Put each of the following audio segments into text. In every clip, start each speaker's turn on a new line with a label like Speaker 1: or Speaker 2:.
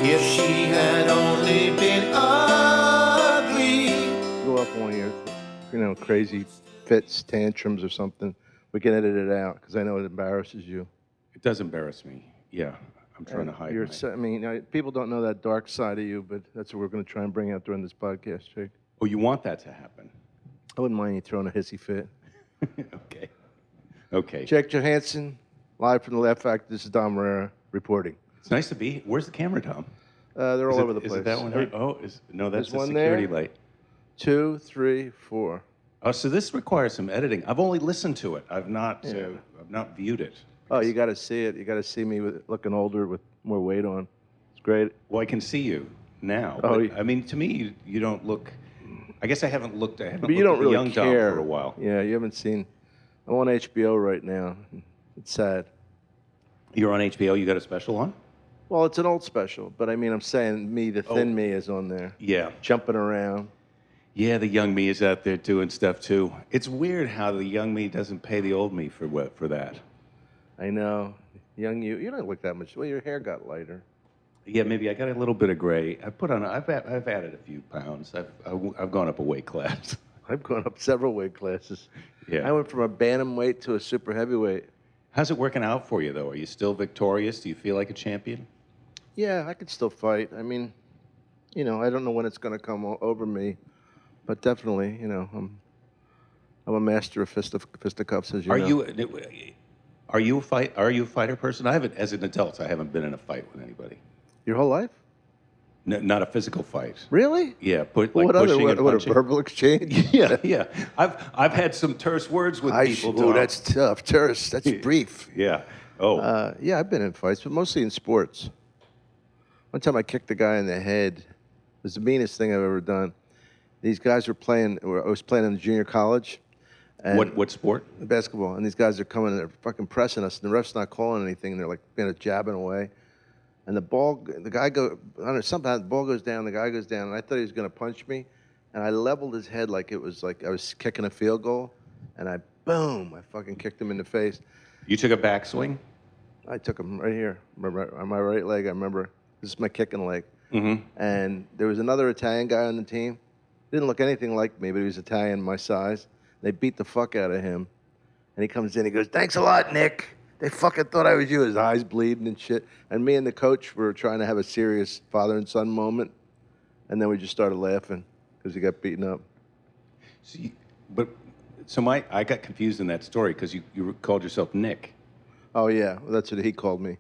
Speaker 1: If she had only been ugly.
Speaker 2: Go up on your, crazy fits, tantrums or something. We can edit it out because I know it embarrasses you.
Speaker 3: It does embarrass me. Yeah, I'm trying to hide
Speaker 2: People don't know that dark side of you, but that's what we're going to try and bring out during this podcast, Jake.
Speaker 3: Oh, you want that to happen?
Speaker 2: I wouldn't mind you throwing a hissy fit.
Speaker 3: Okay.
Speaker 2: Jake Johannsen, live from the Laugh Factory. This is Dom Irrera reporting.
Speaker 3: It's nice to be here. Where's the camera, Tom?
Speaker 2: They're all over the place.
Speaker 3: Is it that one? No, that's the
Speaker 2: one
Speaker 3: security
Speaker 2: there.
Speaker 3: light.
Speaker 2: 2, 3, 4.
Speaker 3: Oh, so this requires some editing. I've only listened to it. I've not viewed it.
Speaker 2: Oh, you got to see it. You got to see me looking older with more weight on. It's great.
Speaker 3: Well, I can see you now.
Speaker 2: Oh,
Speaker 3: but, I mean, to me, you don't look. I guess I haven't looked.
Speaker 2: But you don't
Speaker 3: at the
Speaker 2: really
Speaker 3: young
Speaker 2: care
Speaker 3: Dom for a while.
Speaker 2: Yeah, you haven't seen. I'm on HBO right now. It's sad.
Speaker 3: You're on HBO. You got a special on?
Speaker 2: Well, it's an old special, but I mean, I'm saying the thin me is on there.
Speaker 3: Yeah.
Speaker 2: Jumping around.
Speaker 3: Yeah, the young me is out there doing stuff too. It's weird how the young me doesn't pay the old me for that.
Speaker 2: I know. Young you don't look that much. Well, your hair got lighter.
Speaker 3: Yeah, maybe I got a little bit of gray. I've added a few pounds. I've gone up a weight class.
Speaker 2: I've gone up several weight classes.
Speaker 3: Yeah.
Speaker 2: I went from a bantamweight to a super heavyweight.
Speaker 3: How's it working out for you though? Are you still victorious? Do you feel like a champion?
Speaker 2: Yeah, I could still fight. I mean, I don't know when it's going to come over me, but definitely, I'm a master of fisticuffs, as you know.
Speaker 3: Are you a fighter person? I haven't, as an adult, I haven't been in a fight with anybody.
Speaker 2: Your whole life?
Speaker 3: No, not a physical fight.
Speaker 2: Really?
Speaker 3: Yeah,
Speaker 2: What
Speaker 3: pushing and
Speaker 2: what a
Speaker 3: punching.
Speaker 2: verbal exchange?
Speaker 3: Yeah. I've had some terse words with people.
Speaker 2: Oh, that's tough. Terrorist. That's brief.
Speaker 3: Yeah. Oh.
Speaker 2: Yeah, I've been in fights, but mostly in sports. One time I kicked a guy in the head. It was the meanest thing I've ever done. These guys were playing. I was playing in junior college. And
Speaker 3: What sport?
Speaker 2: Basketball. And these guys are coming and they're fucking pressing us, and the ref's not calling anything. And they're like, jabbing away. And the ball goes down, the guy goes down, and I thought he was going to punch me. And I leveled his head like it was like I was kicking a field goal. And I fucking kicked him in the face.
Speaker 3: You took a backswing?
Speaker 2: I took him right here, on my right leg. I remember. This is my kicking leg.
Speaker 3: Mm-hmm.
Speaker 2: And there was another Italian guy on the team. Didn't look anything like me, but he was Italian, my size. They beat the fuck out of him. And he comes in, he goes, "Thanks a lot, Nick. They fucking thought I was you." His eyes bleeding and shit. And me and the coach were trying to have a serious father and son moment. And then we just started laughing because he got beaten up.
Speaker 3: I got confused in that story because you called yourself Nick.
Speaker 2: Oh, yeah. Well, that's what he called me.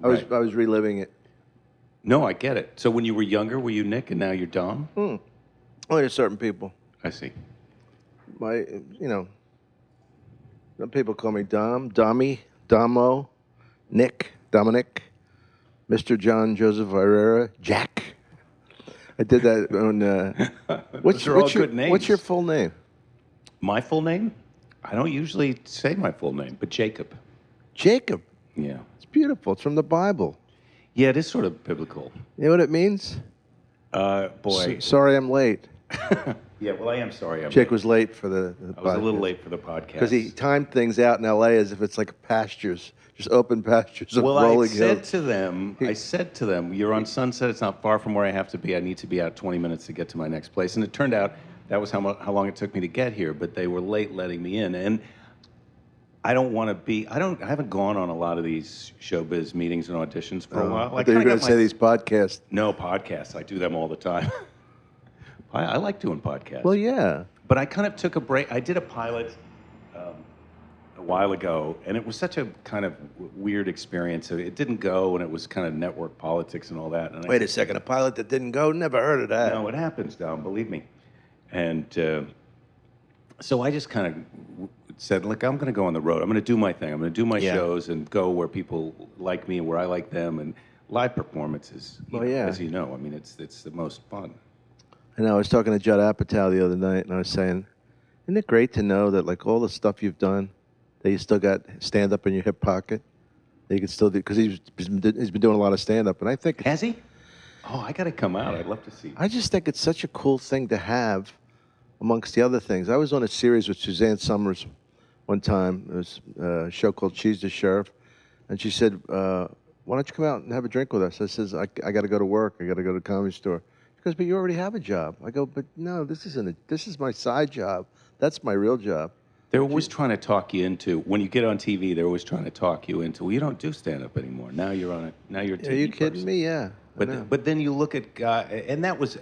Speaker 2: I
Speaker 3: Right.
Speaker 2: was reliving it.
Speaker 3: No, I get it. So when you were younger, were you Nick and now you're Dom?
Speaker 2: Only to certain people.
Speaker 3: I see.
Speaker 2: Some people call me Dom, Dommy, Domo, Nick, Dominic, Mr. John Joseph Irrera, Jack. I did that on. What's
Speaker 3: good names.
Speaker 2: What's your full name?
Speaker 3: My full name? I don't usually say my full name, but Jacob.
Speaker 2: Jacob.
Speaker 3: Yeah.
Speaker 2: It's beautiful. It's from the Bible.
Speaker 3: Yeah, it is sort of biblical.
Speaker 2: You know what it means?
Speaker 3: Boy.
Speaker 2: Sorry I'm late.
Speaker 3: Yeah, well, I am sorry.
Speaker 2: Jake was late for the
Speaker 3: I was a little late for the podcast.
Speaker 2: because he timed things out in L.A. as if it's like pastures, just open pastures of rolling hills.
Speaker 3: I said to them, "You're on Sunset. It's not far from where I have to be. I need to be out 20 minutes to get to my next place." And it turned out that was how long it took me to get here. But they were late letting me in, and I don't want to be. I haven't gone on a lot of these showbiz meetings and auditions for a while.
Speaker 2: I thought you were going to say these podcasts.
Speaker 3: No podcasts. I do them all the time. I like doing podcasts.
Speaker 2: Well, yeah.
Speaker 3: But I kind of took a break. I did a pilot a while ago, and it was such a kind of weird experience. It didn't go, and it was kind of network politics and all that. And
Speaker 2: Wait a second, a pilot that didn't go? Never heard of that.
Speaker 3: No, it happens, Dom, believe me. And so I just kind of said, look, I'm going to go on the road. I'm going to do my thing. I'm going to do my shows and go where people like me and where I like them. And live performances, as you know, I mean, it's the most fun.
Speaker 2: I know. I was talking to Judd Apatow the other night, and I was saying, isn't it great to know that, like, all the stuff you've done, that you still got stand-up in your hip pocket, that you can still do, because he's been doing a lot of stand-up, and I think...
Speaker 3: Has he? Oh, I got to come out. I'd love to see.
Speaker 2: I just think it's such a cool thing to have amongst the other things. I was on a series with Suzanne Summers one time. It was a show called She's the Sheriff, and she said, why don't you come out and have a drink with us? I says, I got to go to work. I got to go to the comedy store. He goes, but you already have a job. I go, but no, this is my side job. That's my real job.
Speaker 3: They're always trying to talk you into, when you get on TV, they're always trying to talk you into, well, you don't do stand-up anymore. Now you're on it. Now you're a TV
Speaker 2: Are you kidding
Speaker 3: person.
Speaker 2: me? Yeah. I know.
Speaker 3: But then you look at guys, and that was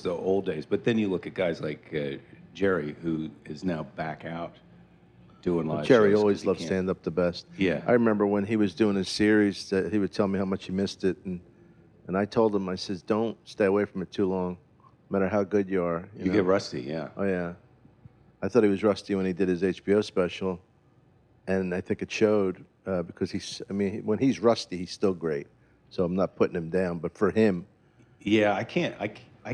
Speaker 3: the old days. But then you look at guys like Jerry, who is now back out doing live
Speaker 2: Jerry
Speaker 3: shows 'cause
Speaker 2: always
Speaker 3: he
Speaker 2: loved
Speaker 3: can't-
Speaker 2: stand up the best.
Speaker 3: Yeah.
Speaker 2: I remember when he was doing his series that he would tell me how much he missed it, and I told him, I says, don't stay away from it too long, no matter how good you are.
Speaker 3: You
Speaker 2: know?
Speaker 3: get rusty, yeah.
Speaker 2: Oh yeah, I thought he was rusty when he did his HBO special, and I think it showed because when he's rusty, he's still great. So I'm not putting him down, but for him,
Speaker 3: Yeah, I can't.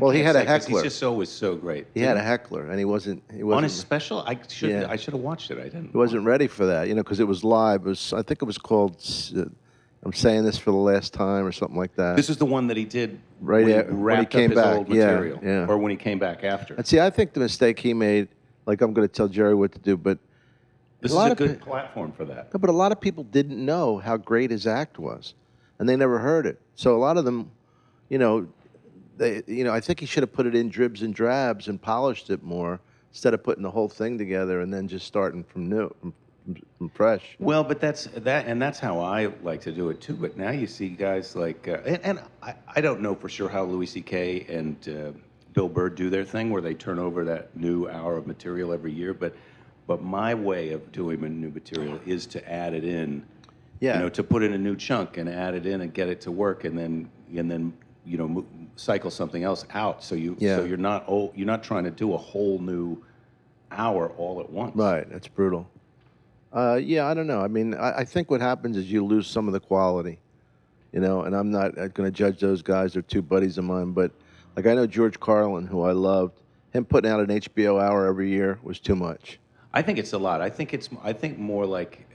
Speaker 2: Well, he
Speaker 3: can't
Speaker 2: had a
Speaker 3: say, 'cause
Speaker 2: heckler.
Speaker 3: He's just always so great.
Speaker 2: he had a heckler, and he wasn't
Speaker 3: On his special, I should
Speaker 2: Yeah.
Speaker 3: have watched it. I didn't.
Speaker 2: He wasn't ready for that, because it was live. I think it was called. I'm saying this for the last time, or something like that.
Speaker 3: This is the one that he did
Speaker 2: Right
Speaker 3: when he
Speaker 2: when he
Speaker 3: wrapped
Speaker 2: came
Speaker 3: up his
Speaker 2: back.
Speaker 3: old
Speaker 2: Yeah,
Speaker 3: material,
Speaker 2: yeah.
Speaker 3: or when he came back after.
Speaker 2: And see, I think the mistake he made, like I'm going to tell Jerry what to do, but
Speaker 3: This
Speaker 2: a
Speaker 3: is
Speaker 2: lot
Speaker 3: a
Speaker 2: of
Speaker 3: good
Speaker 2: pe-
Speaker 3: platform for that.
Speaker 2: no, but a lot of people didn't know how great his act was, and they never heard it. So a lot of them, I think he should have put it in dribs and drabs and polished it more instead of putting the whole thing together and then just starting from from fresh.
Speaker 3: Well, but that's how I like to do it too. But now you see guys like, and I don't know for sure how Louis C.K. and Bill Burr do their thing, where they turn over that new hour of material every year. But my way of doing a new material is to add it in,
Speaker 2: Yeah.
Speaker 3: to put in a new chunk and add it in and get it to work, and then cycle something else out. So
Speaker 2: Yeah.
Speaker 3: you're not trying to do a whole new hour all at once.
Speaker 2: Right, that's brutal. Yeah, I don't know. I mean, I think what happens is you lose some of the quality, and I'm not going to judge those guys. They're two buddies of mine, but like I know George Carlin, who I loved, him putting out an HBO hour every year was too much.
Speaker 3: I think it's a lot. I think more like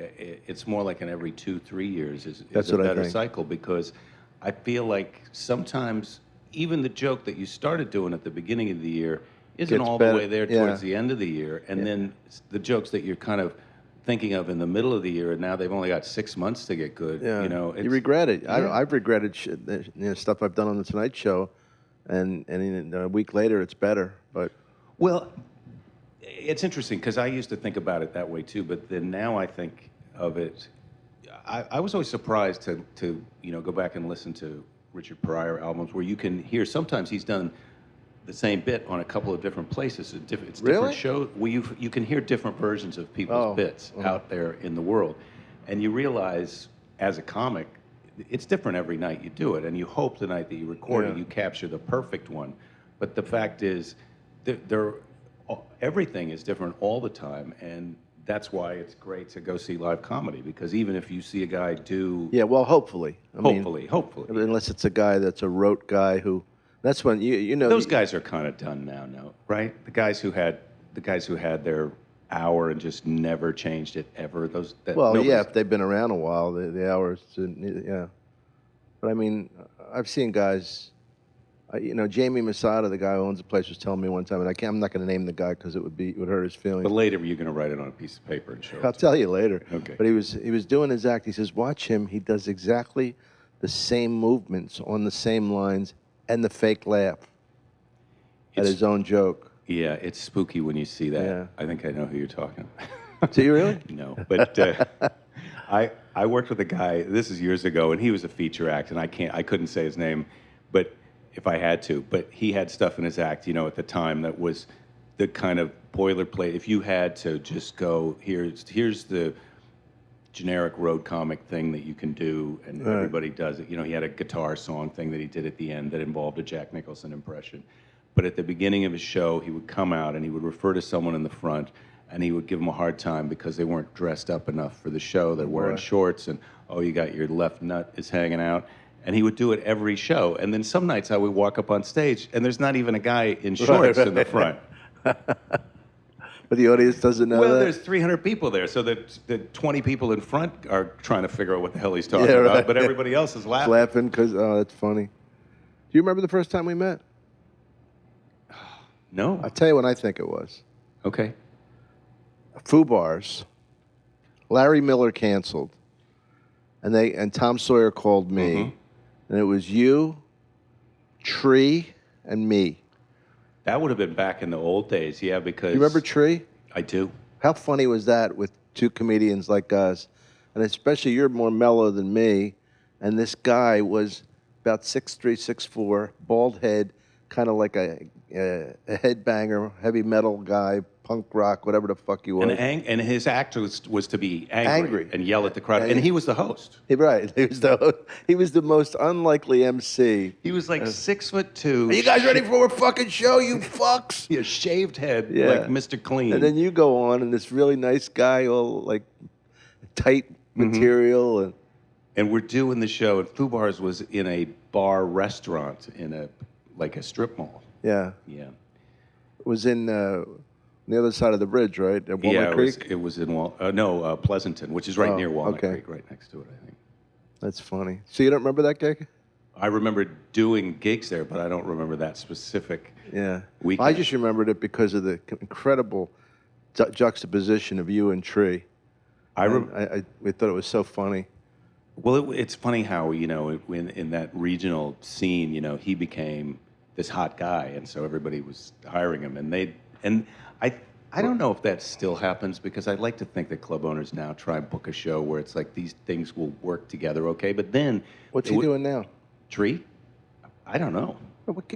Speaker 3: it's more like an every 2-3 years is
Speaker 2: That's
Speaker 3: a
Speaker 2: what I
Speaker 3: better
Speaker 2: think.
Speaker 3: cycle, because I feel like sometimes even the joke that you started doing at the beginning of the year isn't
Speaker 2: Gets
Speaker 3: all
Speaker 2: better.
Speaker 3: the way there
Speaker 2: Yeah.
Speaker 3: towards the end of the year, and then the jokes that you're kind of thinking of in the middle of the year, and now they've only got 6 months to get good.
Speaker 2: Yeah,
Speaker 3: It's,
Speaker 2: you regret it.
Speaker 3: Yeah.
Speaker 2: I've regretted stuff I've done on the Tonight Show, and a week later it's better. But
Speaker 3: Well, it's interesting because I used to think about it that way too, but then now I think of it. I was always surprised to go back and listen to Richard Pryor albums where you can hear sometimes he's done the same bit on a couple of different places. It's
Speaker 2: Really?
Speaker 3: different shows where you can hear different versions of people's bits out there in the world, and you realize as a comic, it's different every night you do it, and you hope the night that you record it,
Speaker 2: Yeah.
Speaker 3: you capture the perfect one. But the fact is, everything is different all the time, and that's why it's great to go see live comedy, because even if you see a guy do,
Speaker 2: yeah, well, hopefully.
Speaker 3: hopefully,
Speaker 2: Unless it's a guy that's a rote guy who, that's when
Speaker 3: those guys are kind of done now, no, right? The guys who had their hour and just never changed it ever.
Speaker 2: Well,
Speaker 3: nobody's-
Speaker 2: yeah, if they've been around a while, the hours, yeah. But I mean, I've seen guys, Jamie Masada, the guy who owns the place, was telling me one time, and I'm not going to name the guy because it would hurt his feelings.
Speaker 3: But later, you're going to write it on a piece of paper and show it.
Speaker 2: I'll tell you later.
Speaker 3: Okay.
Speaker 2: But he was doing his act. He says, watch him. He does exactly the same movements on the same lines and the fake laugh at
Speaker 3: It's-
Speaker 2: his own joke.
Speaker 3: Yeah, it's spooky when you see that.
Speaker 2: Yeah.
Speaker 3: I think I know who you're talking.
Speaker 2: Do you really?
Speaker 3: No, but I worked with a guy. This is years ago, and he was a feature act, and I couldn't say his name, but if I had to. But he had stuff in his act, at the time that was the kind of boilerplate. If you had to just go, here's the generic road comic thing that you can do, and everybody does it. He had a guitar song thing that he did at the end that involved a Jack Nicholson impression. But at the beginning of his show, he would come out and he would refer to someone in the front, and he would give them a hard time because they weren't dressed up enough for the show. They're wearing shorts, and you got your left nut is hanging out. And he would do it every show. And then some nights I would walk up on stage, and there's not even a guy in shorts in the front.
Speaker 2: But the audience doesn't know
Speaker 3: Well,
Speaker 2: that.
Speaker 3: there's 300 people there, so the 20 people in front are trying to figure out what the hell he's talking
Speaker 2: Yeah, right.
Speaker 3: about, but everybody else is laughing.
Speaker 2: Laughing because, that's funny. Do you remember the first time we met?
Speaker 3: No.
Speaker 2: I'll tell you when I think it was.
Speaker 3: Okay.
Speaker 2: Foo Bars. Larry Miller canceled. and Tom Sawyer called me, and it was you, Tree, and me.
Speaker 3: That would have been back in the old days, yeah, because...
Speaker 2: You remember Tree?
Speaker 3: I do.
Speaker 2: How funny was that with two comedians like us? And especially you're more mellow than me, and this guy was about 6'3", 6'4", bald head, kind of like a headbanger, heavy metal guy, punk rock, whatever the fuck he was.
Speaker 3: And his act was to be angry and yell at the crowd.
Speaker 2: Yeah,
Speaker 3: and he was the host.
Speaker 2: Right. He was the most unlikely MC.
Speaker 3: He was like 6'2".
Speaker 2: Are you guys ready for a fucking show, you fucks?
Speaker 3: A shaved head, like Mr. Clean.
Speaker 2: And then you go on, and this really nice guy, all like tight material.
Speaker 3: And we're doing the show, and Fubar's was in a bar restaurant in a strip mall.
Speaker 2: Yeah.
Speaker 3: Yeah.
Speaker 2: It was in the other side of the bridge, right? At Walnut Creek?
Speaker 3: It was in Pleasanton, which is right near Walnut Creek, right next to it, I think.
Speaker 2: That's funny. So you don't remember that gig?
Speaker 3: I remember doing gigs there, but I don't remember that specific weekend.
Speaker 2: I just remembered it because of the incredible juxtaposition of you and Tree. We thought it was so funny.
Speaker 3: Well, it's funny how, in that regional scene, he became this hot guy, and so everybody was hiring him, and I don't know if that still happens, because I'd like to think that club owners now try and book a show where it's like these things will work together okay, but then...
Speaker 2: What's he doing now?
Speaker 3: Tree? I don't know.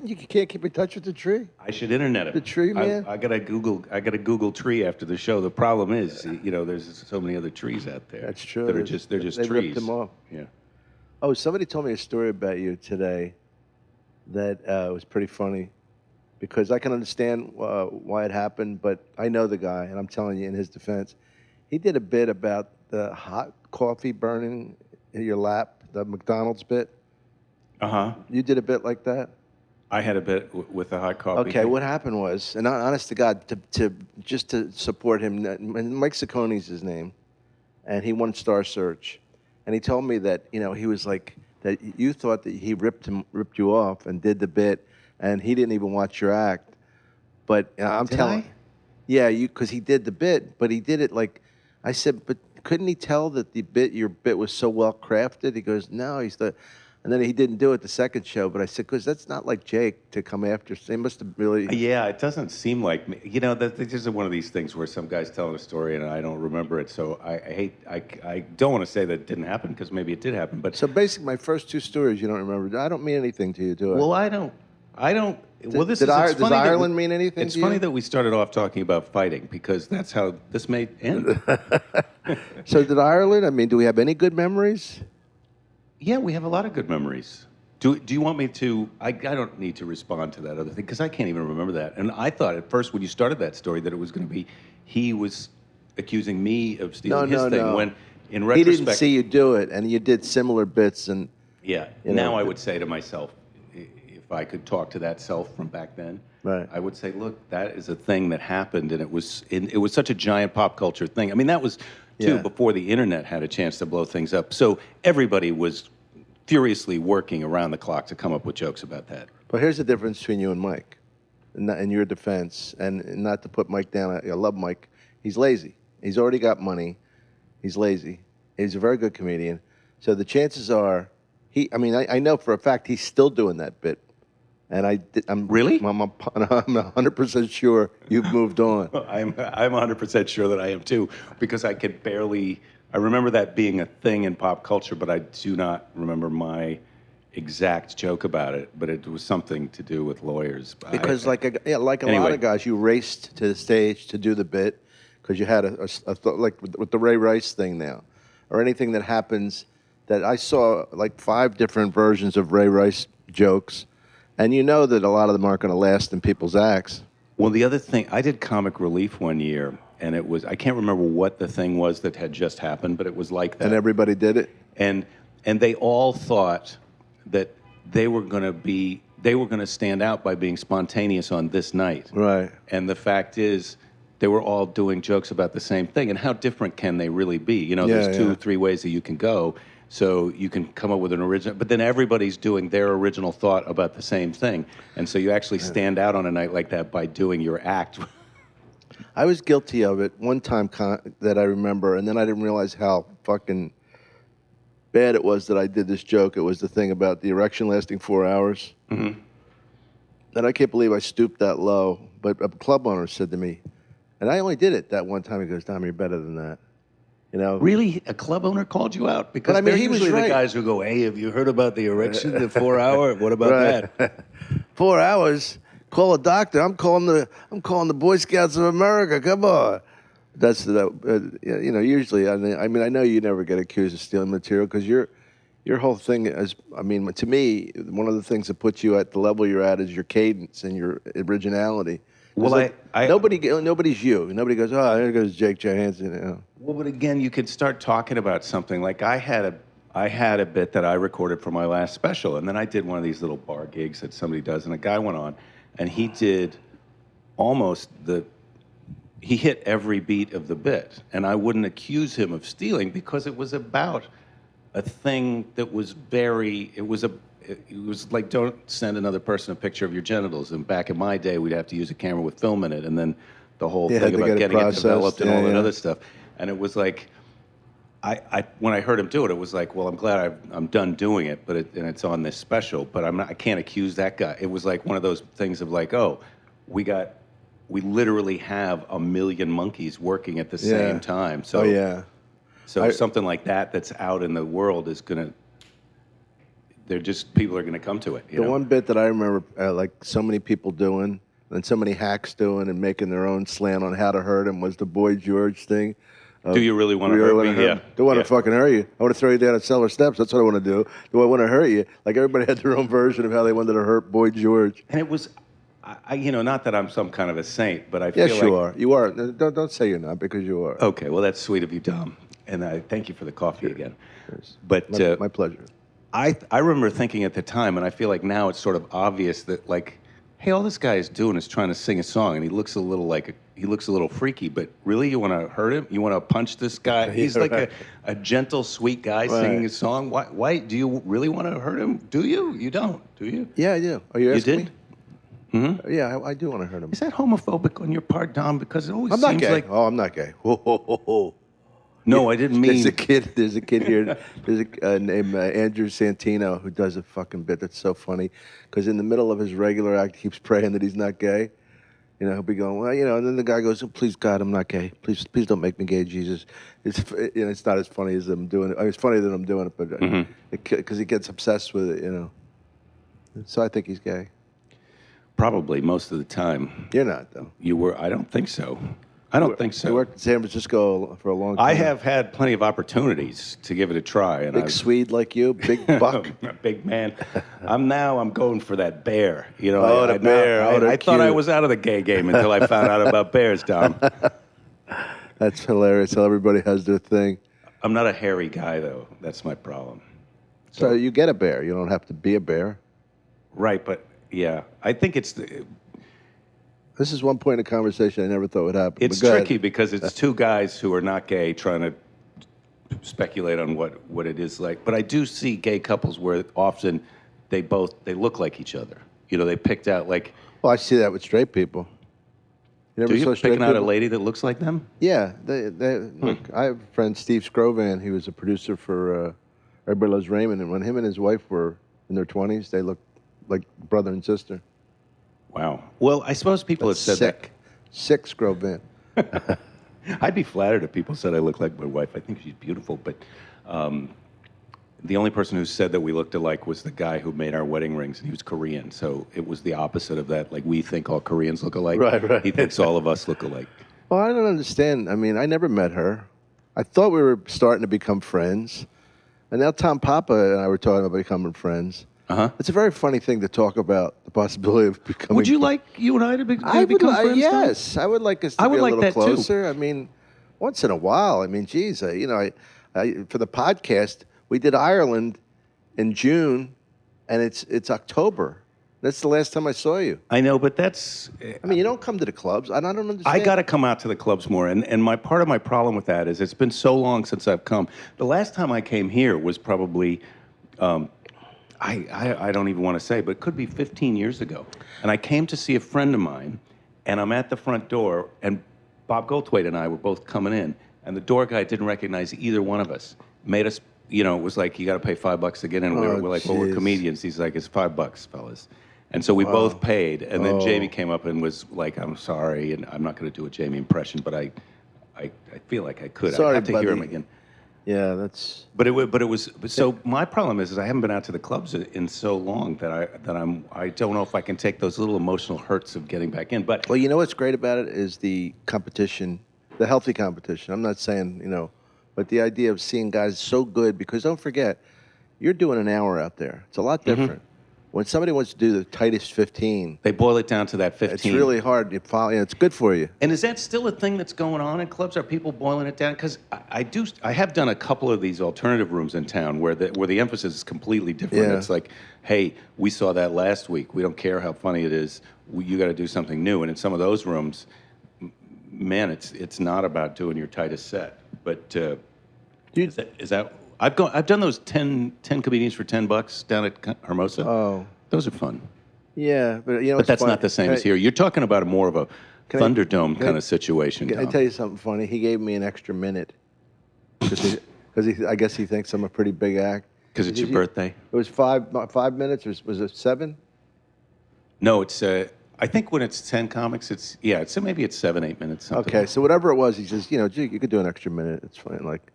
Speaker 2: You can't keep in touch with the Tree?
Speaker 3: I should internet him.
Speaker 2: The Tree, man?
Speaker 3: I gotta Google Tree after the show. The problem is, there's so many other trees out there.
Speaker 2: That's true.
Speaker 3: They're just
Speaker 2: they
Speaker 3: trees.
Speaker 2: Ripped them off.
Speaker 3: Yeah.
Speaker 2: Oh, somebody told me a story about you today that was pretty funny, because I can understand why it happened, but I know the guy, and I'm telling you in his defense, he did a bit about the hot coffee burning in your lap, the McDonald's bit. Uh-huh. You did a bit like that?
Speaker 3: I had a bit with the hot coffee.
Speaker 2: Okay, what happened was, and honest to God, just to support him, and Mike Siccone's his name, and he won Star Search, and he told me that he was like that. You thought that he ripped you off and did the bit, and he didn't even watch your act. But I'm telling, yeah, because he did the bit, but he did it like I said. But couldn't he tell that your bit was so well crafted? He goes, no, and then he didn't do it the second show, but I said, because that's not like Jake to come after. They must have really...
Speaker 3: Yeah, it doesn't seem like me. This is one of these things where some guy's telling a story and I don't remember it, so I don't want to say that it didn't happen, because maybe it did happen, but...
Speaker 2: So basically, my first two stories you don't remember. I don't mean anything to you, do I?
Speaker 3: Well, I don't... Does
Speaker 2: Ireland mean anything to you?
Speaker 3: It's funny that we started off talking about fighting, because that's how this may end.
Speaker 2: So did Ireland? I mean, do we have any good memories?
Speaker 3: Yeah, we have a lot of good memories. Do you want me to... I don't need to respond to that other thing, because I can't even remember that. And I thought at first when you started that story that it was going to be he was accusing me of stealing his thing. No. When in retrospect...
Speaker 2: He didn't see you do it, and you did similar bits. And
Speaker 3: yeah, now I would say to myself, if I could talk to that self from back then,
Speaker 2: right.
Speaker 3: I would say, look, that is a thing that happened, and it was such a giant pop culture thing. I mean, that was... before the internet had a chance to blow things up. So everybody was furiously working around the clock to come up with jokes about that.
Speaker 2: But here's the difference between you and Mike, in your defense, and not to put Mike down. I love Mike. He's lazy. He's already got money. He's lazy. He's a very good comedian. So the chances are, I know for a fact he's still doing that bit. And I'm
Speaker 3: really?
Speaker 2: I'm 100% sure you've moved on.
Speaker 3: I'm 100% sure that I am too, because I could barely. I remember that being a thing in pop culture, but I do not remember my exact joke about it. But it was something to do with lawyers.
Speaker 2: Because like a lot of guys, you raced to the stage to do the bit because you had a like with the Ray Rice thing now, or anything that happens. That I saw like 5 different versions of Ray Rice jokes. And you know that a lot of them aren't going to last in people's acts.
Speaker 3: Well, the other thing, I did comic relief one year, and it was, I can't remember what the thing was that had just happened, but it was like that.
Speaker 2: And everybody did it?
Speaker 3: And they all thought that they were going to stand out by being spontaneous on this night.
Speaker 2: Right.
Speaker 3: And the fact is, they were all doing jokes about the same thing. And how different can they really be? There's 2 or 3 ways that you can go. So you can come up with an original, but then everybody's doing their original thought about the same thing. And so you actually stand out on a night like that by doing your act.
Speaker 2: I was guilty of it one time that I remember, and then I didn't realize how fucking bad it was that I did this joke. It was the thing about the erection lasting 4 hours.
Speaker 3: Mm-hmm.
Speaker 2: And I can't believe I stooped that low. But a club owner said to me, and I only did it that one time. He goes, "Tom, you're better than that." You know.
Speaker 3: Really? A club owner called you out? Because
Speaker 2: But I mean,
Speaker 3: they're
Speaker 2: he was
Speaker 3: usually
Speaker 2: right.
Speaker 3: the guys who go, hey, have you heard about the erection, the 4 hour? What about
Speaker 2: Right.
Speaker 3: that?
Speaker 2: 4 hours. Call a doctor. I'm calling the Boy Scouts of America. Come on. That's the you know. Usually, I mean, I know you never get accused of stealing material because your whole thing is. I mean, to me, one of the things that puts you at the level you're at is your cadence and your originality. 'Cause
Speaker 3: Well,
Speaker 2: nobody's you. Nobody goes, oh, there goes Jake Johannsen. You know.
Speaker 3: Well, but again, you could start talking about something like I had a bit that I recorded for my last special, and then I did one of these little bar gigs that somebody does, and a guy went on, and he did almost he hit every beat of the bit, and I wouldn't accuse him of stealing because it was about a thing that was it was like, don't send another person a picture of your genitals. And back in my day, we'd have to use a camera with film in it, and then the whole
Speaker 2: Yeah,
Speaker 3: thing
Speaker 2: to
Speaker 3: about
Speaker 2: get it
Speaker 3: getting it
Speaker 2: processed.
Speaker 3: developed and all that
Speaker 2: Yeah.
Speaker 3: other stuff. And it was like, when I heard him do it, it was like, well, I'm glad I'm done doing it, and it's on this special. But I can't accuse that guy. It was like one of those things of like, oh, we literally have a million monkeys working at the same time. So
Speaker 2: Oh yeah.
Speaker 3: So something like that's out in the world is gonna. People are gonna come to it.
Speaker 2: The one bit that I remember, like so many people doing, and so many hacks doing, and making their own slant on how to hurt him was the Boy George thing.
Speaker 3: Do you really want to hurt me? Yeah.
Speaker 2: Don't want to fucking hurt you. I want to throw you down a cellar steps. That's what I want to do. Do I want to hurt you? Like everybody had their own version of how they wanted to hurt Boy George.
Speaker 3: And it was, not that I'm some kind of a saint, but I feel
Speaker 2: Yes,
Speaker 3: like.
Speaker 2: you are. You are. Don't say you're not, because you are.
Speaker 3: Okay, well, that's sweet of you, Dom. And I thank you for the coffee again.
Speaker 2: Yes.
Speaker 3: But
Speaker 2: My pleasure.
Speaker 3: I remember thinking at the time, and I feel like now it's sort of obvious that, like, hey, all this guy is doing is trying to sing a song, and he looks a little freaky. But really, you want to hurt him? You want to punch this guy? He's like a gentle, sweet guy singing a song. Why do you really want to hurt him? Do you? You don't, do you?
Speaker 2: Yeah, I do. Are you asking
Speaker 3: did?
Speaker 2: me?
Speaker 3: Mm-hmm.
Speaker 2: Yeah, I do want to hurt him.
Speaker 3: Is that homophobic on your part, Dom? Because it always
Speaker 2: I'm
Speaker 3: seems
Speaker 2: not gay.
Speaker 3: like.
Speaker 2: Oh, I'm not gay. Ho, ho, ho, ho.
Speaker 3: No, I didn't mean.
Speaker 2: There's a kid here. There's a named Andrew Santino who does a fucking bit that's so funny, because in the middle of his regular act, he keeps praying that he's not gay. You know, he'll be going, well, you know, and then the guy goes, oh, please God, I'm not gay. Please don't make me gay, Jesus. It's not as funny as I'm doing it. It's funnier than I'm doing it, but because he gets obsessed with it, you know. So I think he's gay.
Speaker 3: Probably most of the time.
Speaker 2: You're not, though.
Speaker 3: You were. I don't think so. I don't think so.
Speaker 2: You worked in San Francisco for a long time.
Speaker 3: I have had plenty of opportunities to give it a try. And
Speaker 2: Big Swede like you, big buck.
Speaker 3: a big man. I'm going for that bear. You know,
Speaker 2: Oh, the bear. Oh, they're
Speaker 3: I thought I
Speaker 2: cute.
Speaker 3: was out of the gay game until I found out about bears, Dom.
Speaker 2: That's hilarious how everybody has their thing.
Speaker 3: I'm not a hairy guy, though. That's my problem.
Speaker 2: So you get a bear. You don't have to be a bear.
Speaker 3: Right, but yeah, I think it's
Speaker 2: This is one point in conversation I never thought would happen.
Speaker 3: it's
Speaker 2: but go
Speaker 3: tricky
Speaker 2: ahead.
Speaker 3: because it's two guys who are not gay trying to speculate on what it is like. But I do see gay couples where often they look like each other. You know, they picked out like.
Speaker 2: Well, I see that with straight people. You never
Speaker 3: Do you
Speaker 2: saw straight
Speaker 3: picking out a
Speaker 2: people?
Speaker 3: lady that looks like them?
Speaker 2: Yeah. Look, I have a friend, Steve Scrovan. He was a producer for Everybody Loves Raymond. And when him and his wife were in their 20s, they looked like brother and sister.
Speaker 3: Wow. Well, I suppose people have said
Speaker 2: Sick. Sick Scrovan.
Speaker 3: that. I'd be flattered if people said I look like my wife. I think she's beautiful, but the only person who said that we looked alike was the guy who made our wedding rings, and he was Korean. So it was the opposite of that. Like, we think all Koreans look alike.
Speaker 2: Right.
Speaker 3: He thinks all of us look alike.
Speaker 2: Well, I don't understand. I mean, I never met her. I thought we were starting to become friends. And now Tom Papa and I were talking about becoming friends.
Speaker 3: Uh-huh.
Speaker 2: It's a very funny thing to talk about, the possibility of becoming.
Speaker 3: Would you like you and I to become friends? Tom?
Speaker 2: Yes, I would like us to
Speaker 3: I
Speaker 2: be
Speaker 3: would
Speaker 2: a
Speaker 3: like
Speaker 2: little
Speaker 3: that, too.
Speaker 2: closer. I mean, once in a while. I mean, geez, I for the podcast, we did Ireland in June, and it's October. That's the last time I saw you.
Speaker 3: I know, but that's.
Speaker 2: I mean, you don't come to the clubs. I don't understand.
Speaker 3: I got to come out to the clubs more, and part of my problem with that is it's been so long since I've come. The last time I came here was probably. I don't even want to say, but it could be 15 years ago. And I came to see a friend of mine, and I'm at the front door, and Bob Goldthwait and I were both coming in, and the door guy didn't recognize either one of us, made us it was like you got to pay $5 to get in. And we're like, well, we're
Speaker 2: jeez.
Speaker 3: comedians. He's like, it's $5, fellas. And so we both paid. And then Jamie came up and was like, I'm sorry, and I'm not going to do a Jamie impression, but I feel like I could.
Speaker 2: Sorry,
Speaker 3: I'd have to hear
Speaker 2: buddy.
Speaker 3: him again.
Speaker 2: Yeah, that's.
Speaker 3: But it was so. My problem is I haven't been out to the clubs in so long that I don't know if I can take those little emotional hurts of getting back in. But
Speaker 2: Well, you know what's great about it is the competition, the healthy competition. I'm not saying, but the idea of seeing guys so good, because don't forget, you're doing an hour out there. It's a lot different. When somebody wants to do the tightest 15,
Speaker 3: they boil it down to that 15.
Speaker 2: it's really hard. You follow, it's good for you.
Speaker 3: And is that still a thing that's going on in clubs? Are people boiling it down? Because I have done a couple of these alternative rooms in town where the emphasis is completely different.
Speaker 2: Yeah.
Speaker 3: It's like, hey, we saw that last week. We don't care how funny it is. You got to do something new. And in some of those rooms, man, it's not about doing your tightest set. But is that I've done those 10 comedians for $10 down at Hermosa.
Speaker 2: Oh.
Speaker 3: Those are fun.
Speaker 2: Yeah, but
Speaker 3: But that's not the same as here. You're talking about more of a Thunderdome kind of situation.
Speaker 2: Can I tell you something funny? He gave me an extra minute because I guess he thinks I'm a pretty big act.
Speaker 3: Because it's your birthday?
Speaker 2: It was 5 minutes. Was it 7?
Speaker 3: No, it's. I think when it's 10 comics, so maybe it's 7-8 minutes. Something
Speaker 2: Okay,
Speaker 3: like
Speaker 2: so whatever it was, he says, Jake, you could do an extra minute. It's fine. Like,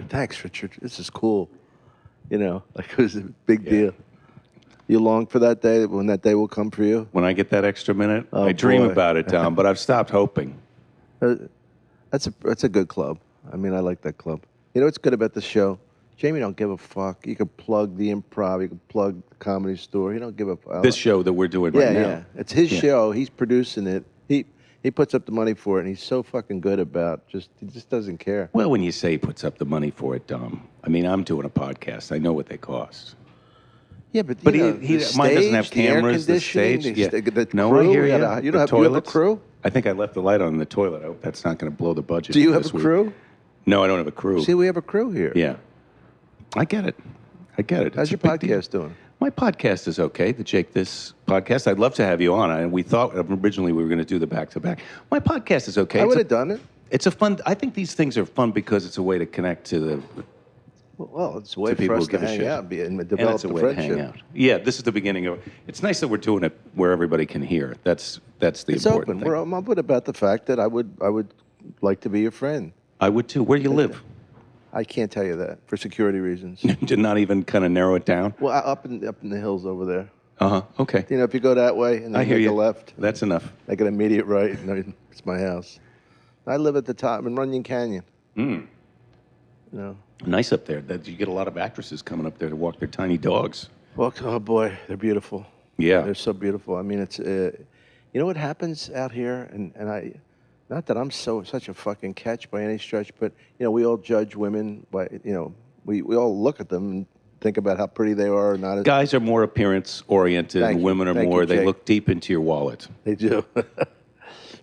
Speaker 2: thanks, Richard. This is cool. Like it was a big deal. You long for that day, when that day will come for you?
Speaker 3: When I get that extra minute,
Speaker 2: Oh,
Speaker 3: I dream
Speaker 2: boy.
Speaker 3: about it, Tom, but I've stopped hoping.
Speaker 2: That's a good club. I mean, I like that club. You know what's good about the show? Jamie don't give a fuck. You can plug the Improv. You can plug the Comedy Store. He don't give a fuck.
Speaker 3: This show that we're doing right now.
Speaker 2: Yeah. It's his show. He's producing it. He puts up the money for it, and he's so fucking good about he just doesn't care.
Speaker 3: Well, when you say he puts up the money for it, Dom, I mean, I'm doing a podcast. I know what they cost.
Speaker 2: Yeah, but
Speaker 3: But
Speaker 2: the
Speaker 3: mine doesn't have
Speaker 2: stage, the air
Speaker 3: cameras, the
Speaker 2: conditioning,
Speaker 3: stage.
Speaker 2: the
Speaker 3: No,
Speaker 2: crew.
Speaker 3: I hear you.
Speaker 2: You don't
Speaker 3: The
Speaker 2: have, you have a
Speaker 3: toilets.
Speaker 2: crew?
Speaker 3: I think I left the light on in the toilet. I hope that's not going to blow the budget.
Speaker 2: Do you have
Speaker 3: this
Speaker 2: a
Speaker 3: week.
Speaker 2: crew?
Speaker 3: No, I don't have a crew.
Speaker 2: See, we have a crew here.
Speaker 3: Yeah. I get it.
Speaker 2: How's
Speaker 3: It's
Speaker 2: your
Speaker 3: a big deal.
Speaker 2: podcast doing?
Speaker 3: My podcast is okay, the Jake This podcast. I'd love to have you on. And we thought originally we were going to do the back-to-back. My podcast is okay.
Speaker 2: I would have done it.
Speaker 3: It's a fun. I think these things are fun because it's a way to connect to the.
Speaker 2: Well, it's a way
Speaker 3: To
Speaker 2: for
Speaker 3: people
Speaker 2: us
Speaker 3: who
Speaker 2: to
Speaker 3: give a
Speaker 2: hang
Speaker 3: shit.
Speaker 2: out and
Speaker 3: And
Speaker 2: develop
Speaker 3: it's a
Speaker 2: the
Speaker 3: way to
Speaker 2: friendship.
Speaker 3: hang out. Yeah, this is the beginning of. It's nice that we're doing it where everybody can hear. That's the
Speaker 2: It's
Speaker 3: important
Speaker 2: open.
Speaker 3: thing.
Speaker 2: I'm open about the fact that I would like to be your friend.
Speaker 3: I would too. Where do you live?
Speaker 2: I can't tell you that for security reasons.
Speaker 3: To not even kind of narrow it down.
Speaker 2: Well, up in the hills over there.
Speaker 3: Okay.
Speaker 2: If you go that way and
Speaker 3: I
Speaker 2: then
Speaker 3: hear
Speaker 2: make
Speaker 3: you.
Speaker 2: a left,
Speaker 3: That's enough.
Speaker 2: make an immediate right, and it's my house. I live at the top in Runyon Canyon.
Speaker 3: Nice up there. That you get a lot of actresses coming up there to walk their tiny dogs.
Speaker 2: Well, oh boy, they're beautiful.
Speaker 3: Yeah.
Speaker 2: They're so beautiful. I mean, it's you know what happens out here, and I, not that I'm such a fucking catch by any stretch, but we all judge women by we all look at them and think about how pretty they are or not.
Speaker 3: Guys are more appearance oriented,
Speaker 2: Thank
Speaker 3: and
Speaker 2: you.
Speaker 3: women are
Speaker 2: Thank
Speaker 3: more.
Speaker 2: you,
Speaker 3: They
Speaker 2: Jake.
Speaker 3: look deep into your wallet.
Speaker 2: They do.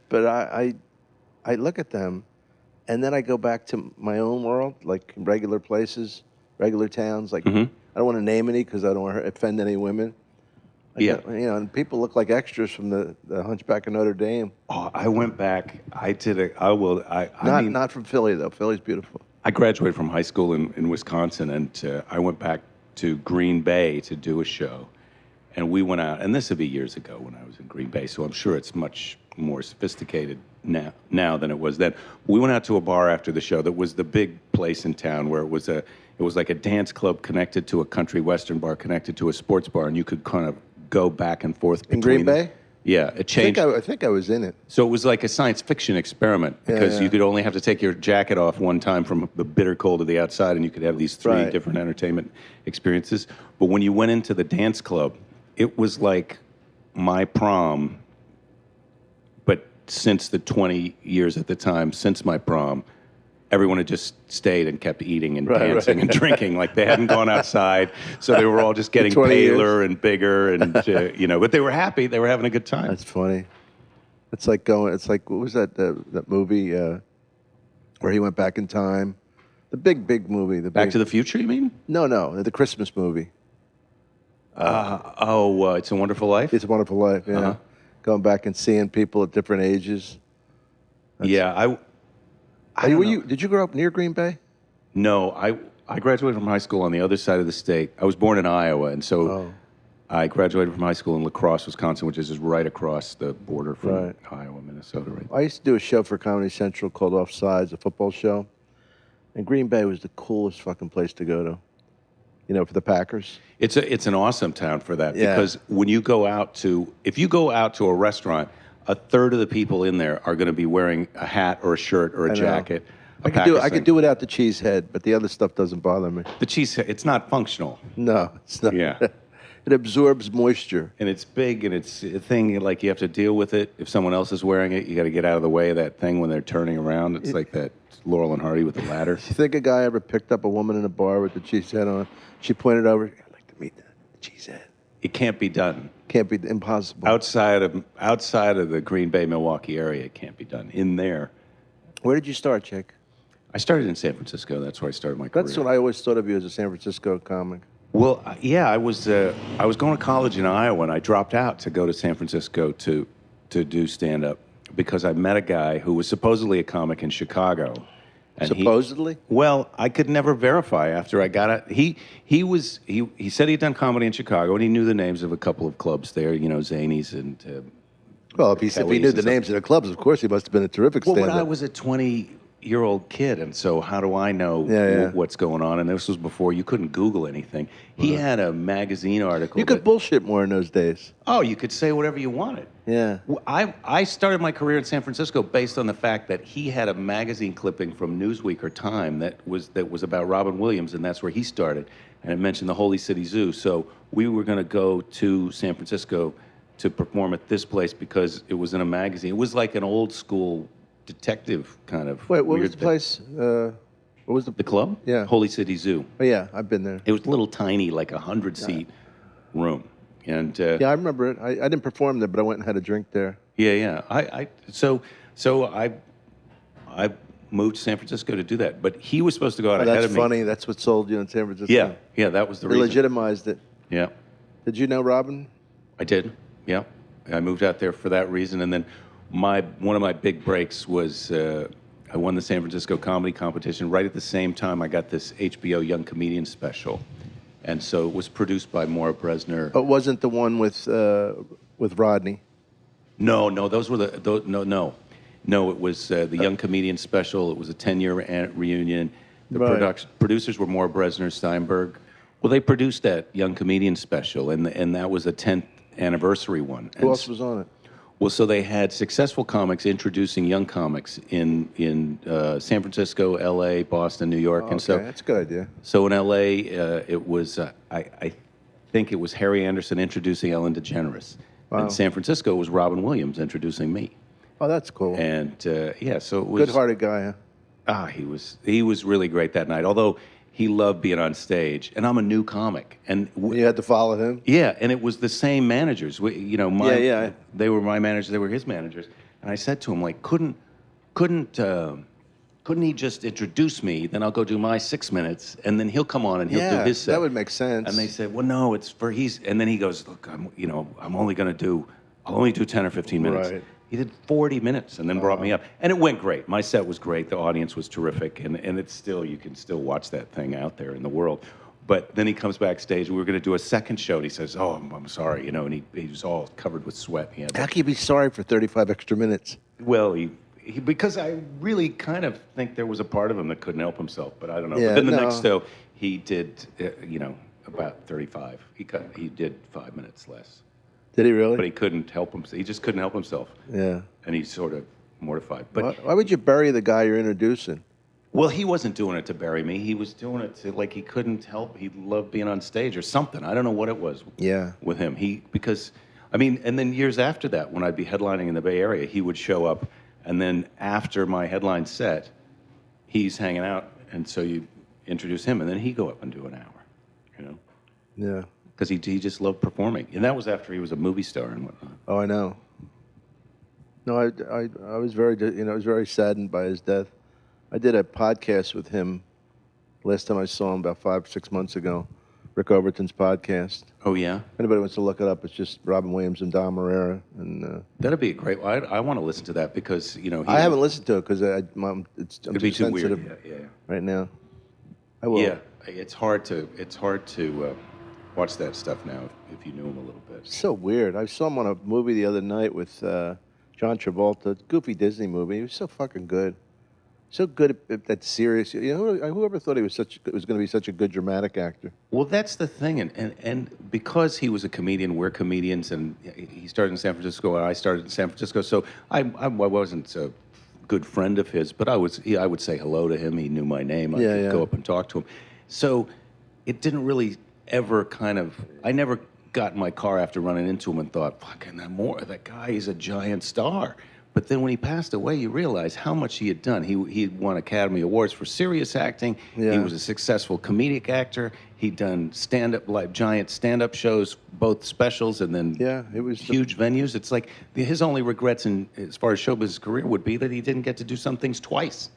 Speaker 2: But I look at them, and then I go back to my own world, like regular places, regular towns. Like I don't want to name any because I don't want to offend any women.
Speaker 3: Yeah.
Speaker 2: And people look like extras from the Hunchback of Notre Dame.
Speaker 3: Oh, I went back. I did it. I will. I mean,
Speaker 2: Not from Philly though. Philly's beautiful.
Speaker 3: I graduated from high school in Wisconsin, and I went back to Green Bay to do a show. And we went out, and this would be years ago when I was in Green Bay, so I'm sure it's much more sophisticated now than it was then. We went out to a bar after the show that was the big place in town where it was like a dance club connected to a country western bar connected to a sports bar, and you could kind of go back and forth between
Speaker 2: In Green Bay?
Speaker 3: Yeah, it changed.
Speaker 2: I think I was in it.
Speaker 3: So it was like a science fiction experiment because
Speaker 2: yeah.
Speaker 3: you could only have to take your jacket off one time from the bitter cold of the outside, and you could have these three
Speaker 2: Right.
Speaker 3: different entertainment experiences. But when you went into the dance club, it was like my prom, but since the 20 years at the time, since my prom, everyone had just stayed and kept eating and dancing and drinking like they hadn't gone outside. So they were all just getting
Speaker 2: 20 years.
Speaker 3: paler and bigger, and but they were happy. They were having a good time.
Speaker 2: That's funny. It's like what was that movie where he went back in time? The big movie.
Speaker 3: Back to the Future, you mean?
Speaker 2: No, the Christmas movie.
Speaker 3: It's a Wonderful Life.
Speaker 2: It's a Wonderful Life. Yeah,
Speaker 3: Uh-huh.
Speaker 2: going back and seeing people at different ages.
Speaker 3: Yeah, I
Speaker 2: Were
Speaker 3: don't know.
Speaker 2: you? Did you grow up near Green Bay?
Speaker 3: No, I graduated from high school on the other side of the state. I was born in Iowa, and so I graduated from high school in La Crosse, Wisconsin, which is just right across the border from Iowa, Minnesota. Right.
Speaker 2: I used to do a show for Comedy Central called Offsides, a football show. And Green Bay was the coolest fucking place to go to. You know, for the Packers.
Speaker 3: It's an awesome town for that
Speaker 2: Yeah.
Speaker 3: because when you go out to, if you go out to a restaurant, a third of the people in there are going to be wearing a hat or a shirt or a jacket.
Speaker 2: I could do without the cheese head, but the other stuff doesn't bother me.
Speaker 3: The cheese, it's not functional.
Speaker 2: No, it's not.
Speaker 3: Yeah.
Speaker 2: It absorbs moisture.
Speaker 3: And it's big, and it's a thing, like you have to deal with it. If someone else is wearing it, you got to get out of the way of that thing when they're turning around. It's like that Laurel and Hardy with the ladder.
Speaker 2: You think a guy ever picked up a woman in a bar with the cheese head on? She pointed over, I'd like to meet the cheese head.
Speaker 3: It can't be done.
Speaker 2: Can't be, impossible.
Speaker 3: Outside of the Green Bay, Milwaukee area, it can't be done. In there.
Speaker 2: Where did you start, Jake?
Speaker 3: I started in San Francisco. That's where I started my career.
Speaker 2: That's what I always thought of you as a San Francisco comic.
Speaker 3: Well, yeah, I was going to college in Iowa, and I dropped out to go to San Francisco to do stand-up because I met a guy who was supposedly a comic in Chicago. And
Speaker 2: Supposedly?
Speaker 3: Well, I could never verify after I got out. He said he'd done comedy in Chicago, and he knew the names of a couple of clubs there, you know, Zanies and
Speaker 2: Well, if he knew the names of the clubs, of course he must have been a terrific
Speaker 3: Well,
Speaker 2: stand-up.
Speaker 3: but I was a 20-year-old kid, and so how do I know what's going on? And this was before you couldn't Google anything. He had a magazine article.
Speaker 2: You could bullshit more in those days.
Speaker 3: Oh, you could say whatever you wanted.
Speaker 2: Yeah.
Speaker 3: I started my career in San Francisco based on the fact that he had a magazine clipping from Newsweek or Time that was about Robin Williams, and that's where he started. And it mentioned the Holy City Zoo. So we were going to go to San Francisco to perform at this place because it was in a magazine. It was like an old school detective kind of.
Speaker 2: Wait, what
Speaker 3: weird
Speaker 2: was the
Speaker 3: thing.
Speaker 2: place? What was
Speaker 3: The club?
Speaker 2: Yeah.
Speaker 3: Holy City Zoo.
Speaker 2: Oh, yeah, I've been there.
Speaker 3: It was a little tiny, like 100-seat room. And
Speaker 2: Yeah, I remember it. I didn't perform there, but I went and had a drink there.
Speaker 3: yeah. So I moved to San Francisco to do that. But he was supposed to go out ahead
Speaker 2: That's
Speaker 3: of me.
Speaker 2: funny. That's what sold you in San Francisco.
Speaker 3: Yeah, that was the
Speaker 2: They
Speaker 3: reason.
Speaker 2: legitimized it.
Speaker 3: Yeah,
Speaker 2: Did you know Robin?
Speaker 3: I did. Yeah, I moved out there for that reason, and then one of my big breaks was I won the San Francisco comedy competition. Right at the same time, I got this HBO Young Comedian special, and so it was produced by Maura Bresner.
Speaker 2: Oh, it wasn't the one with Rodney.
Speaker 3: No, those were no. It was the Young Comedian special. It was a 10-year reunion. The
Speaker 2: Right.
Speaker 3: producers were Maura Bresner, Steinberg. Well, they produced that Young Comedian special, and that was a 10th anniversary one.
Speaker 2: Who else was on it?
Speaker 3: Well, so they had successful comics introducing young comics in San Francisco, L.A., Boston, New York, and so
Speaker 2: that's a good idea.
Speaker 3: so in L.A. It was I think it was Harry Anderson introducing Ellen DeGeneres.
Speaker 2: Wow.
Speaker 3: In San Francisco, it was Robin Williams introducing me.
Speaker 2: Oh, that's cool.
Speaker 3: And yeah, so it was
Speaker 2: Good-hearted guy, huh?
Speaker 3: he was really great that night. Although he loved being on stage, and I'm a new comic, and
Speaker 2: You had to follow him?
Speaker 3: yeah, and it was the same managers.
Speaker 2: Yeah.
Speaker 3: They were my managers. They were his managers. And I said to him, like, couldn't he just introduce me? Then I'll go do my 6 minutes, and then he'll come on and he'll do his set.
Speaker 2: that would make sense.
Speaker 3: And they said, well, no, it's for And then he goes, look, I'll only do 10 or 15 minutes.
Speaker 2: Right.
Speaker 3: He did 40 minutes and then brought me up. And it went great. My set was great. The audience was terrific. And it's still, you can still watch that thing out there in the world. But then he comes backstage. We were going to do a second show. And he says, oh, I'm sorry. And he was all covered with sweat. He had
Speaker 2: How can you be sorry for 35 extra minutes?
Speaker 3: Well, because I really kind of think there was a part of him that couldn't help himself. But I don't know.
Speaker 2: Yeah,
Speaker 3: but then the
Speaker 2: no.
Speaker 3: next show, he did, about 35. He did 5 minutes less.
Speaker 2: Did he really?
Speaker 3: But he couldn't help himself. He just couldn't help himself.
Speaker 2: Yeah.
Speaker 3: And he's sort of mortified. But
Speaker 2: Why would you bury the guy you're introducing?
Speaker 3: well, he wasn't doing it to bury me. He was doing it to like he couldn't help. He loved being on stage or something. I don't know what it was.
Speaker 2: Yeah.
Speaker 3: With him, and then years after that, when I'd be headlining in the Bay Area, he would show up, and then after my headline set, he's hanging out, and so you introduce him, and then he'd go up and do an hour,
Speaker 2: Yeah.
Speaker 3: because he just loved performing, and that was after he was a movie star and whatnot.
Speaker 2: Oh, I know. No, I was very saddened by his death. I did a podcast with him last time I saw him about 5 or 6 months ago. Rick Overton's podcast.
Speaker 3: Oh yeah,
Speaker 2: If anybody wants to look it up, it's just Robin Williams and Dom Irrera. And
Speaker 3: that'd be a great. I want to listen to that because
Speaker 2: I haven't listened to it because I'm
Speaker 3: It'd
Speaker 2: too
Speaker 3: be too
Speaker 2: sensitive
Speaker 3: weird. Yeah.
Speaker 2: right now. I will.
Speaker 3: Yeah, it's hard to watch that stuff now if you knew him a little bit.
Speaker 2: So weird. I saw him on a movie the other night with John Travolta, goofy Disney movie. He was so fucking good. So good at that serious. You know, whoever thought he was was going to be such a good dramatic actor?
Speaker 3: Well, that's the thing, and because he was a comedian, we're comedians, and he started in San Francisco, and I started in San Francisco, so I wasn't a good friend of his, but I would say hello to him. He knew my name. I
Speaker 2: Yeah,
Speaker 3: could
Speaker 2: yeah.
Speaker 3: go up and talk to him. So it didn't really ever I never got in my car after running into him and thought, fucking that guy is a giant star. But then when he passed away, you realize how much he had done. He won Academy Awards for serious acting.
Speaker 2: Yeah.
Speaker 3: He was a successful comedic actor. He'd done giant stand-up shows, both specials and then
Speaker 2: It was
Speaker 3: huge venues. It's like his only regrets as far as show business career would be that he didn't get to do some things twice.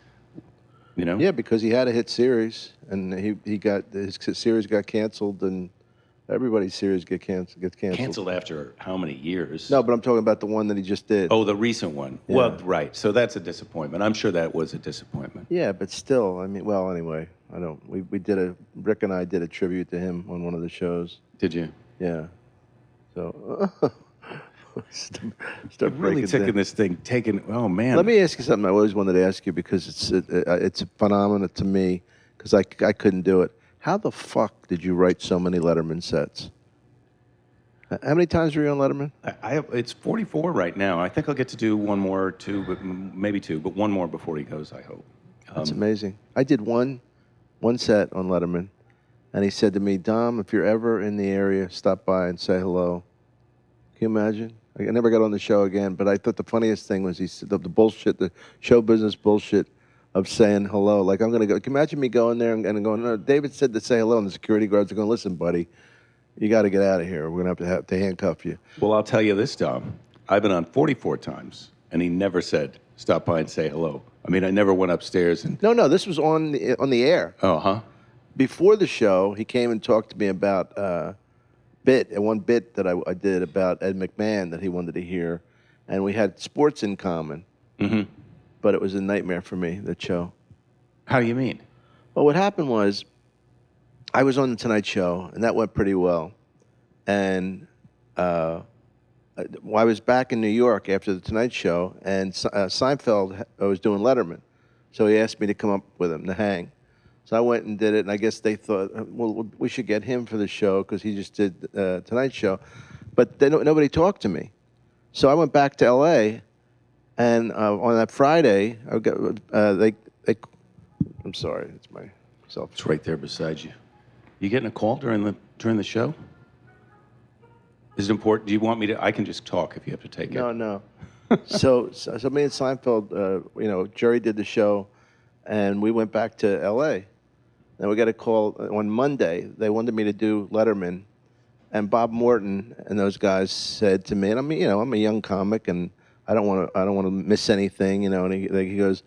Speaker 3: You know?
Speaker 2: Yeah, because he had a hit series, and his series got canceled, and everybody's series gets canceled.
Speaker 3: Canceled after how many years?
Speaker 2: No, but I'm talking about the one that he just did.
Speaker 3: Oh, the recent one.
Speaker 2: Yeah.
Speaker 3: Well, right. So that's a disappointment. I'm sure that was a disappointment.
Speaker 2: Yeah, but still, I mean, well, anyway, I don't. We did Rick and I did a tribute to him on one of the shows.
Speaker 3: Did you?
Speaker 2: Yeah. So start
Speaker 3: Really
Speaker 2: breaking
Speaker 3: taking
Speaker 2: down.
Speaker 3: this thing, oh man.
Speaker 2: Let me ask you something. I always wanted to ask you because it's a phenomenon to me because I couldn't do it. How the fuck did you write so many Letterman sets? How many times were you on Letterman?
Speaker 3: It's 44 right now. I think I'll get to do one more or two, but maybe two, but one more before he goes, I hope.
Speaker 2: That's amazing. I did one set on Letterman, and he said to me, Dom, if you're ever in the area, stop by and say hello. Can you imagine? I never got on the show again, but I thought the funniest thing was he said the bullshit, the show business bullshit of saying hello. Like, I'm going to go. Can you imagine me going there and going, no, David said to say hello, and the security guards are going, listen, buddy, you got to get out of here. We're going to have to handcuff you.
Speaker 3: Well, I'll tell you this, Dom. I've been on 44 times, and he never said, stop by and say hello. I mean, I never went upstairs and...
Speaker 2: No, this was on the air.
Speaker 3: Oh, huh?
Speaker 2: Before the show, he came and talked to me about one bit that I did about Ed McMahon that he wanted to hear, and we had sports in common.
Speaker 3: Mm-hmm.
Speaker 2: But it was a nightmare for me, that show.
Speaker 3: How do you mean?
Speaker 2: Well, what happened was I was on the Tonight Show, and that went pretty well. And I was back in New York after the Tonight Show, and Seinfeld was doing Letterman. So he asked me to come up with him to hang. So I went and did it, and I guess they thought, well, we should get him for the show because he just did Tonight Show. But nobody talked to me. So I went back to L.A., and on that Friday, I'm sorry, it's myself.
Speaker 3: It's right there beside you. You getting a call during the show? Is it important? Do you want me to? I can just talk if you have to take it.
Speaker 2: No. So me and Seinfeld, Jerry did the show, and we went back to L.A. And we got a call on Monday. They wanted me to do Letterman, and Bob Morton and those guys said to me, and I'm a young comic, and I don't want to miss anything, And he goes,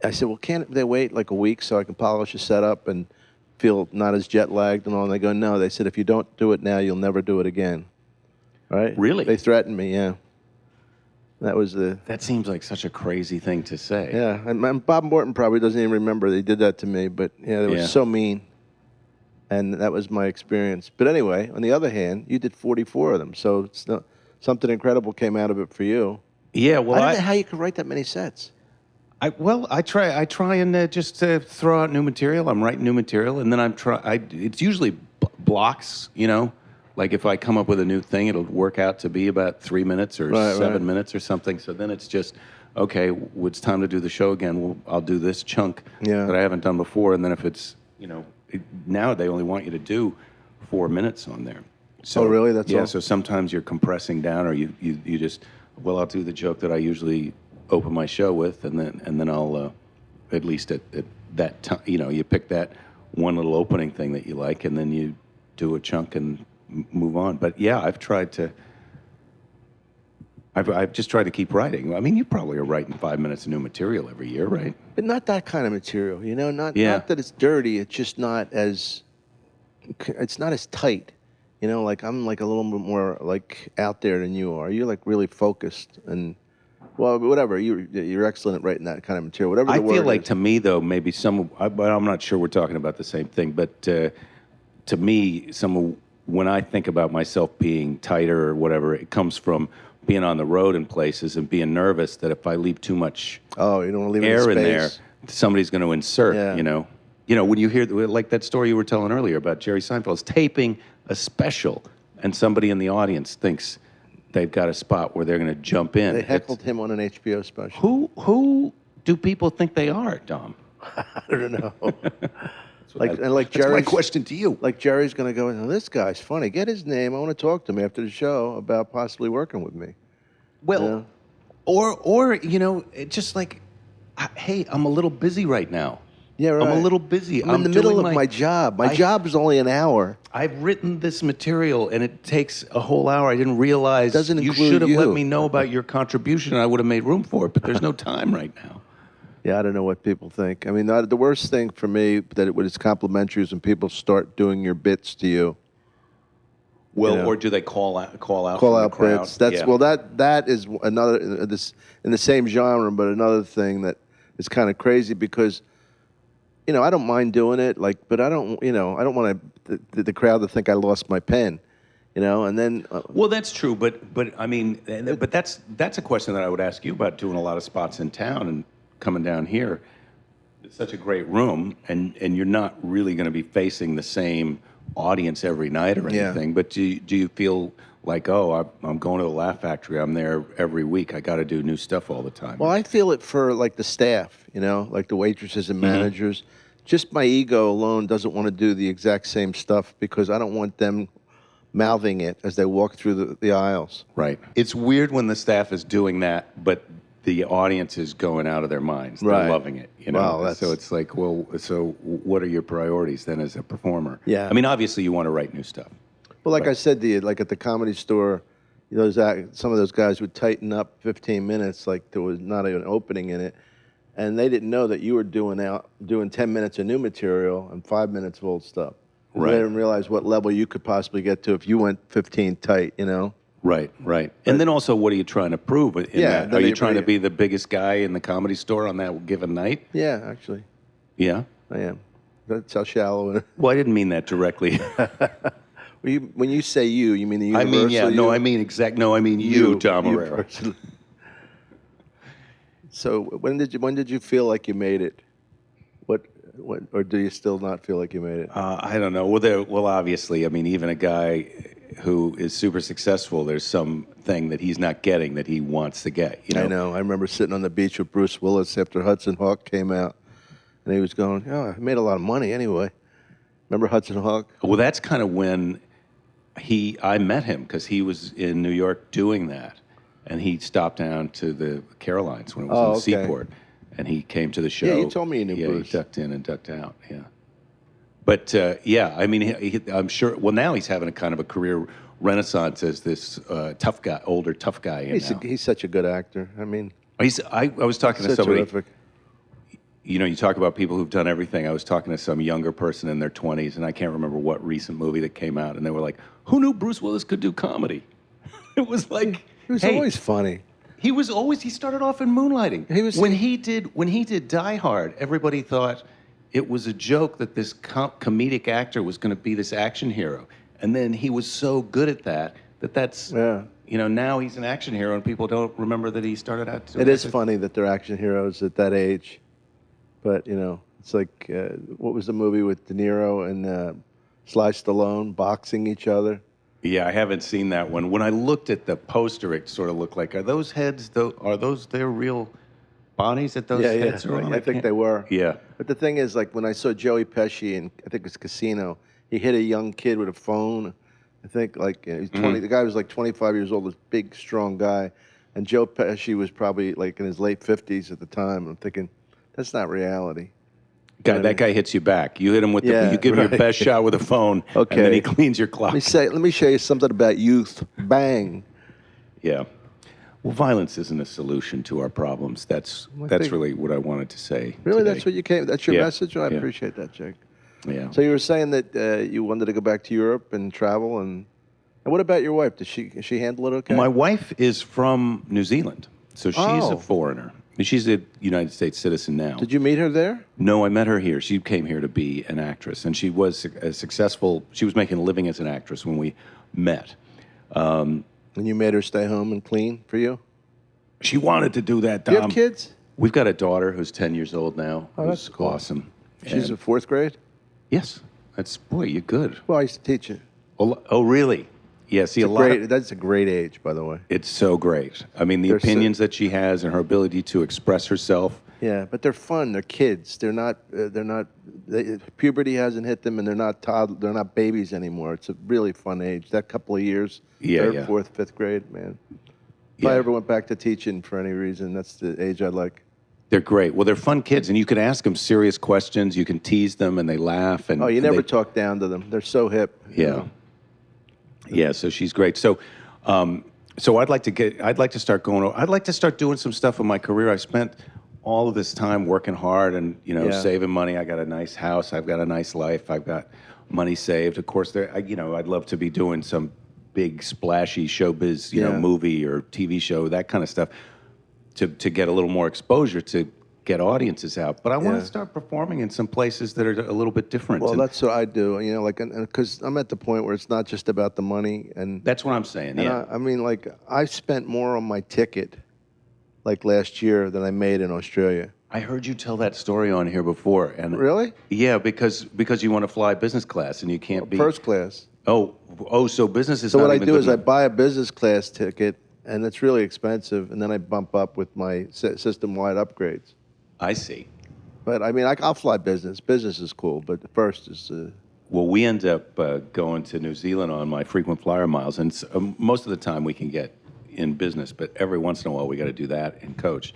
Speaker 2: I said, well, can't they wait like a week so I can polish a setup and feel not as jet lagged and all? And they go, no. They said, if you don't do it now, you'll never do it again. Right?
Speaker 3: Really?
Speaker 2: They threatened me. Yeah. That was
Speaker 3: That seems like such a crazy thing to say.
Speaker 2: Yeah, and Bob Morton probably doesn't even remember they did that to me, but yeah, they were so mean, and that was my experience. But anyway, on the other hand, you did 44 of them, so something incredible came out of it for you.
Speaker 3: Yeah, well,
Speaker 2: I don't know how you could write that many sets.
Speaker 3: I try and just throw out new material. I'm writing new material, and then it's usually blocks, Like if I come up with a new thing, it'll work out to be about 3 minutes or 7 minutes or something. So then it's just, okay, it's time to do the show again. Well, I'll do this chunk that I haven't done before. And then if it's, now they only want you to do 4 minutes on there. So,
Speaker 2: oh, really? That's all?
Speaker 3: Yeah, so sometimes you're compressing down or you just, I'll do the joke that I usually open my show with. And then I'll, at least at that time, you pick that one little opening thing that you like and then you do a chunk and move on. But yeah, I've just tried to keep writing. I mean, you probably are writing 5 minutes of new material every year, right?
Speaker 2: But not that kind of material, not that it's dirty, it's just it's not as tight. Like I'm like a little bit more like out there than you are. You're like really focused and Well, whatever. You're excellent at writing that kind of material. Whatever the
Speaker 3: I
Speaker 2: word
Speaker 3: feel like
Speaker 2: is.
Speaker 3: to me though, maybe but I'm not sure we're talking about the same thing. But to me, when I think about myself being tighter or whatever, it comes from being on the road in places and being nervous that if I leave too much
Speaker 2: Oh, you don't want to leave
Speaker 3: air
Speaker 2: any
Speaker 3: in there,
Speaker 2: space.
Speaker 3: somebody's going to insert.
Speaker 2: Yeah.
Speaker 3: When you hear like that story you were telling earlier about Jerry Seinfeld's taping a special, and somebody in the audience thinks they've got a spot where they're going to jump in.
Speaker 2: They heckled him on an HBO special.
Speaker 3: Who do people think they are, Dom?
Speaker 2: I don't know.
Speaker 3: That's my
Speaker 2: Jerry's
Speaker 3: question to you.
Speaker 2: Like Jerry's going to go, oh, this guy's funny. Get his name. I want to talk to him after the show about possibly working with me.
Speaker 3: Well,
Speaker 2: You know?
Speaker 3: or it's just like, hey, I'm a little busy right now.
Speaker 2: Yeah, right.
Speaker 3: I'm a little busy.
Speaker 2: I'm in the middle
Speaker 3: doing
Speaker 2: of my job. My job is only an hour.
Speaker 3: I've written this material, and it takes a whole hour. I didn't realize
Speaker 2: Doesn't
Speaker 3: you
Speaker 2: include
Speaker 3: should have
Speaker 2: you.
Speaker 3: let me know about your contribution, and I would have made room for it. But there's no time right now.
Speaker 2: Yeah, I don't know what people think. I mean, the worst thing for me that it was complimentary is when people start doing your bits to you.
Speaker 3: Well,
Speaker 2: You know.
Speaker 3: or do they call out
Speaker 2: Call
Speaker 3: from
Speaker 2: out
Speaker 3: the crowd?
Speaker 2: bits. That is another this in the same genre, but another thing that is kind of crazy because, I don't mind doing it, but I don't want the crowd to think I lost my pen, and then.
Speaker 3: Well, that's true, but I mean, but that's a question that I would ask you about doing a lot of spots in town and coming down here. It's such a great room, and you're not really going to be facing the same audience every night or anything.
Speaker 2: Yeah.
Speaker 3: But do you feel like, oh, I'm going to the Laugh Factory, I'm there every week, I got to do new stuff all the time?
Speaker 2: Well, I feel it for like the staff, like the waitresses and
Speaker 3: Mm-hmm.
Speaker 2: managers. Just my ego alone doesn't want to do the exact same stuff because I don't want them mouthing it as they walk through the aisles.
Speaker 3: Right. It's weird when the staff is doing that, but the audience is going out of their minds. They're
Speaker 2: Right.
Speaker 3: loving it,
Speaker 2: Wow,
Speaker 3: So it's like, well, so what are your priorities then as a performer?
Speaker 2: Yeah.
Speaker 3: I mean, obviously you want to write new stuff.
Speaker 2: Well, like I said to you, like at the Comedy Store, some of those guys would tighten up 15 minutes, like there was not even an opening in it, and they didn't know that you were doing 10 minutes of new material and 5 minutes of old stuff.
Speaker 3: Right.
Speaker 2: They didn't realize what level you could possibly get to if you went 15 tight,
Speaker 3: Right. And then also, what are you trying to prove in
Speaker 2: Yeah,
Speaker 3: that?
Speaker 2: then
Speaker 3: Are you
Speaker 2: they-
Speaker 3: trying to be the biggest guy in the Comedy Store on that given night?
Speaker 2: Yeah, actually,
Speaker 3: Yeah.
Speaker 2: I am. That's how shallow it is.
Speaker 3: Well, I didn't mean that directly.
Speaker 2: When you say you mean the
Speaker 3: I
Speaker 2: universal
Speaker 3: mean, yeah.
Speaker 2: you?
Speaker 3: No, I mean you, Tom
Speaker 2: you
Speaker 3: Irrera.
Speaker 2: personally. So when did you feel like you made it? What or do you still not feel like you made it?
Speaker 3: I don't know. Well, obviously, I mean, even a guy who is super successful, there's something that he's not getting that he wants to get.
Speaker 2: I know. I remember sitting on the beach with Bruce Willis after Hudson Hawk came out, and he was going, "Oh, I made a lot of money anyway." Remember Hudson Hawk?
Speaker 3: Well, that's kind of when I met him because he was in New York doing that, and he stopped down to the Carolines when it was in the
Speaker 2: okay.
Speaker 3: Seaport, and he came to the show.
Speaker 2: Yeah, you told me you knew
Speaker 3: yeah,
Speaker 2: Bruce.
Speaker 3: he ducked in and ducked out. Yeah, but yeah, I mean, I'm sure. Well, now he's having a kind of a career renaissance as this tough guy, older tough guy.
Speaker 2: He's such a good actor. I mean,
Speaker 3: I was talking to
Speaker 2: so
Speaker 3: somebody.
Speaker 2: terrific.
Speaker 3: You talk about people who've done everything. I was talking to some younger person in their 20s, and I can't remember what recent movie that came out, and they were like, "Who knew Bruce Willis could do comedy?" It was like
Speaker 2: He was
Speaker 3: hey,
Speaker 2: always funny.
Speaker 3: He started off in Moonlighting. When he did Die Hard, everybody thought it was a joke that this comedic actor was going to be this action hero, and then he was so good at that's
Speaker 2: Yeah.
Speaker 3: now he's an action hero, and people don't remember that he started out.
Speaker 2: It is funny that they're action heroes at that age, but it's like what was the movie with De Niro and Sly Stallone boxing each other?
Speaker 3: Yeah, I haven't seen that one. When I looked at the poster, it sort of looked like, are those heads, are those their real bodies that those heads are on?
Speaker 2: I think they were.
Speaker 3: Yeah.
Speaker 2: But the thing is, like when I saw Joey Pesci in, I think it's Casino, he hit a young kid with a phone. I think he's 20. The guy was like 25 years old, this big, strong guy, and Joe Pesci was probably like in his late 50s at the time. I'm thinking, that's not reality.
Speaker 3: That guy hits you back. You hit him with
Speaker 2: Yeah,
Speaker 3: you give him your
Speaker 2: right.
Speaker 3: best shot with a phone,
Speaker 2: Okay.
Speaker 3: and then he cleans your clock.
Speaker 2: Let me show you something about youth. Bang.
Speaker 3: Yeah. Well, violence isn't a solution to our problems. That's
Speaker 2: think-
Speaker 3: really what I wanted to say.
Speaker 2: Really,
Speaker 3: today.
Speaker 2: that's what you came. That's your
Speaker 3: Yeah,
Speaker 2: message. I
Speaker 3: yeah.
Speaker 2: appreciate that, Jake.
Speaker 3: Yeah.
Speaker 2: So you were saying that you wanted to go back to Europe and travel, and what about your wife? Does she handle it okay?
Speaker 3: My wife is from New Zealand. So she's
Speaker 2: Oh.
Speaker 3: a foreigner. She's a United States citizen now.
Speaker 2: Did you meet her there?
Speaker 3: No, I met her here. She came here to be an actress, and she was a successful. She was making a living as an actress when we met.
Speaker 2: And you made her stay home and clean for you?
Speaker 3: She wanted to do that.
Speaker 2: Do you have kids?
Speaker 3: We've got a daughter who's 10 years old now.
Speaker 2: Oh, that's
Speaker 3: who's
Speaker 2: cool.
Speaker 3: awesome.
Speaker 2: She's
Speaker 3: And-
Speaker 2: in 4th grade?
Speaker 3: Yes, that's boy, you're good.
Speaker 2: Well, I used to teach it.
Speaker 3: Oh, really? Yeah. See,
Speaker 2: That's a great age, by the way.
Speaker 3: It's so great. I mean, the
Speaker 2: They're so-
Speaker 3: opinions that she has and her ability to express herself.
Speaker 2: Yeah, but they're fun. They're kids. They're not. Puberty hasn't hit them, and they're not They're not babies anymore. It's a really fun age. That couple of years,
Speaker 3: Yeah,
Speaker 2: 3rd,
Speaker 3: yeah.
Speaker 2: 4th, 5th grade, man. If
Speaker 3: Yeah.
Speaker 2: I ever went back to teaching for any reason, that's the age I'd like.
Speaker 3: They're great. Well, they're fun kids, and you can ask them serious questions. You can tease them, and they laugh. And
Speaker 2: Oh, you
Speaker 3: and
Speaker 2: never
Speaker 3: they-
Speaker 2: talk down to them. They're so hip. you
Speaker 3: Yeah.
Speaker 2: know.
Speaker 3: Yeah, so she's great. So, I'd like to start going. I'd like to start doing some stuff in my career. I spent all of this time working hard and
Speaker 2: Yeah.
Speaker 3: saving money. I got a nice house. I've got a nice life. I've got money saved. Of course, I'd love to be doing some big splashy showbiz,
Speaker 2: Yeah.
Speaker 3: movie or TV show, that kind of stuff, to get a little more exposure, to get audiences out. But I want
Speaker 2: Yeah.
Speaker 3: to start performing in some places that are a little bit different.
Speaker 2: Well,
Speaker 3: And
Speaker 2: that's what I do. Because I'm at the point where it's not just about the money, and
Speaker 3: that's what I'm saying.
Speaker 2: and
Speaker 3: Yeah.
Speaker 2: I mean, like I spent more on my ticket, like last year, than I made in Australia.
Speaker 3: I heard you tell that story on here before, and
Speaker 2: Really?
Speaker 3: yeah, because you want to fly business class and you can't be
Speaker 2: First class.
Speaker 3: So business is
Speaker 2: So
Speaker 3: not
Speaker 2: what I
Speaker 3: even
Speaker 2: do
Speaker 3: good
Speaker 2: is I
Speaker 3: enough.
Speaker 2: buy a business class ticket, and it's really expensive, and then I bump up with my system-wide upgrades.
Speaker 3: I see.
Speaker 2: But I mean, I'll fly business. Business is cool, but the first is.
Speaker 3: Well, we end up going to New Zealand on my frequent flyer miles, and most of the time we can get in business, but every once in a while we got to do that in coach,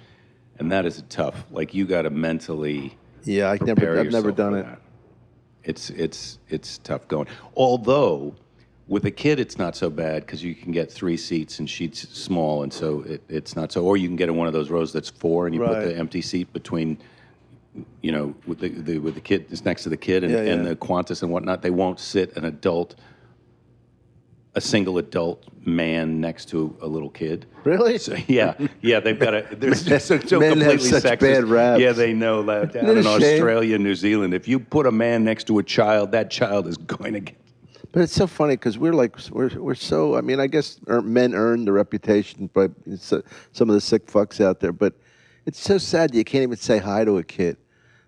Speaker 3: and that is tough. Like you got to mentally.
Speaker 2: Yeah, I've
Speaker 3: prepare
Speaker 2: never
Speaker 3: yourself
Speaker 2: done
Speaker 3: for
Speaker 2: it.
Speaker 3: that. It's tough going. Although with a kid, it's not so bad because you can get 3 seats and she's small, and so it's not so. Or you can get in one of those rows that's 4, and you put
Speaker 2: Right.
Speaker 3: the empty seat between, with the kid that's next to the kid and,
Speaker 2: Yeah,
Speaker 3: and
Speaker 2: yeah.
Speaker 3: the Qantas and whatnot. They won't sit a single adult man next to a little kid.
Speaker 2: Really?
Speaker 3: So, yeah, they've got a. They're so
Speaker 2: Men have
Speaker 3: completely
Speaker 2: such
Speaker 3: sexist.
Speaker 2: bad raps.
Speaker 3: Yeah, they know that down
Speaker 2: Isn't
Speaker 3: in
Speaker 2: it a shame?
Speaker 3: Australia, New Zealand. If you put a man next to a child, that child is going to get.
Speaker 2: But it's so funny because we're so. I mean, I guess men earn the reputation, but some of the sick fucks out there. But it's so sad you can't even say hi to a kid.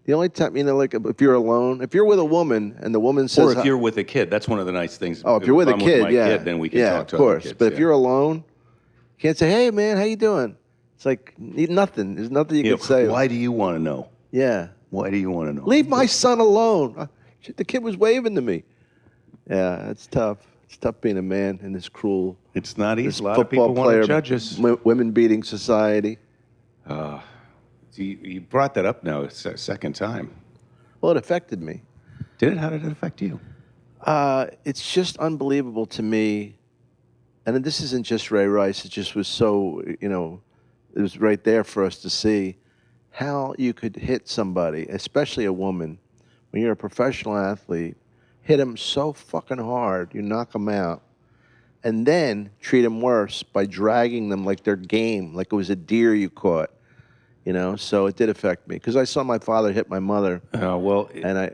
Speaker 2: The only time, like if you're alone, if you're with a woman and the woman says,
Speaker 3: Or if
Speaker 2: hi-
Speaker 3: you're with a kid, that's one of the nice things.
Speaker 2: oh, if you're with a
Speaker 3: I'm
Speaker 2: kid,
Speaker 3: my
Speaker 2: yeah,
Speaker 3: kid, then we can
Speaker 2: yeah,
Speaker 3: talk to
Speaker 2: of course.
Speaker 3: other kids.
Speaker 2: But if
Speaker 3: yeah.
Speaker 2: you're alone, you can't say, "Hey, man, how you doing?" It's like nothing. There's nothing you can say.
Speaker 3: Why do you want to know?
Speaker 2: Yeah.
Speaker 3: Why do you want to know?
Speaker 2: Leave my son alone. The kid was waving to me. Yeah, it's tough. It's tough being a man in this cruel,
Speaker 3: It's not
Speaker 2: this
Speaker 3: easy. A lot of people want to judge us.
Speaker 2: women beating society.
Speaker 3: You brought that up now a second time.
Speaker 2: Well, it affected me.
Speaker 3: Did it? How did it affect you?
Speaker 2: It's just unbelievable to me. And this isn't just Ray Rice. It just was so, it was right there for us to see how you could hit somebody, especially a woman, when you're a professional athlete, hit them so fucking hard, you knock them out, and then treat them worse by dragging them like they're game, like it was a deer you caught. So it did affect me because I saw my father hit my mother, and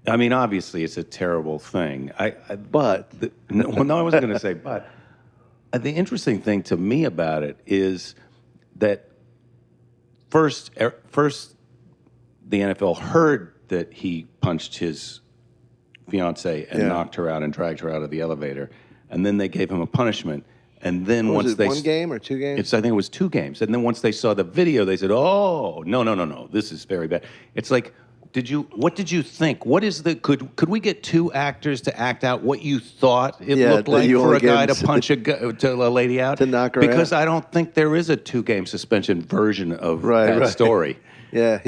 Speaker 3: I mean, obviously, it's a terrible thing.
Speaker 2: but
Speaker 3: No, I wasn't going to say but. The interesting thing to me about it is that first the NFL heard that he punched his fiance and
Speaker 2: Yeah.
Speaker 3: knocked her out and dragged her out of the elevator, and then they gave him a punishment. And then
Speaker 2: was
Speaker 3: once
Speaker 2: it
Speaker 3: they
Speaker 2: 1 game or 2 games?
Speaker 3: I think it was 2 games. And then once they saw the video, they said, "Oh, no, this is very bad." It's like, what did you think? What is could we get 2 actors to act out what you thought it
Speaker 2: Yeah,
Speaker 3: looked
Speaker 2: that
Speaker 3: like
Speaker 2: you
Speaker 3: for
Speaker 2: only
Speaker 3: a guy
Speaker 2: gave
Speaker 3: to punch a lady out?
Speaker 2: To knock her
Speaker 3: because
Speaker 2: out?
Speaker 3: I don't think there is a 2-game suspension version of
Speaker 2: Right,
Speaker 3: that
Speaker 2: right.
Speaker 3: story.
Speaker 2: Yeah,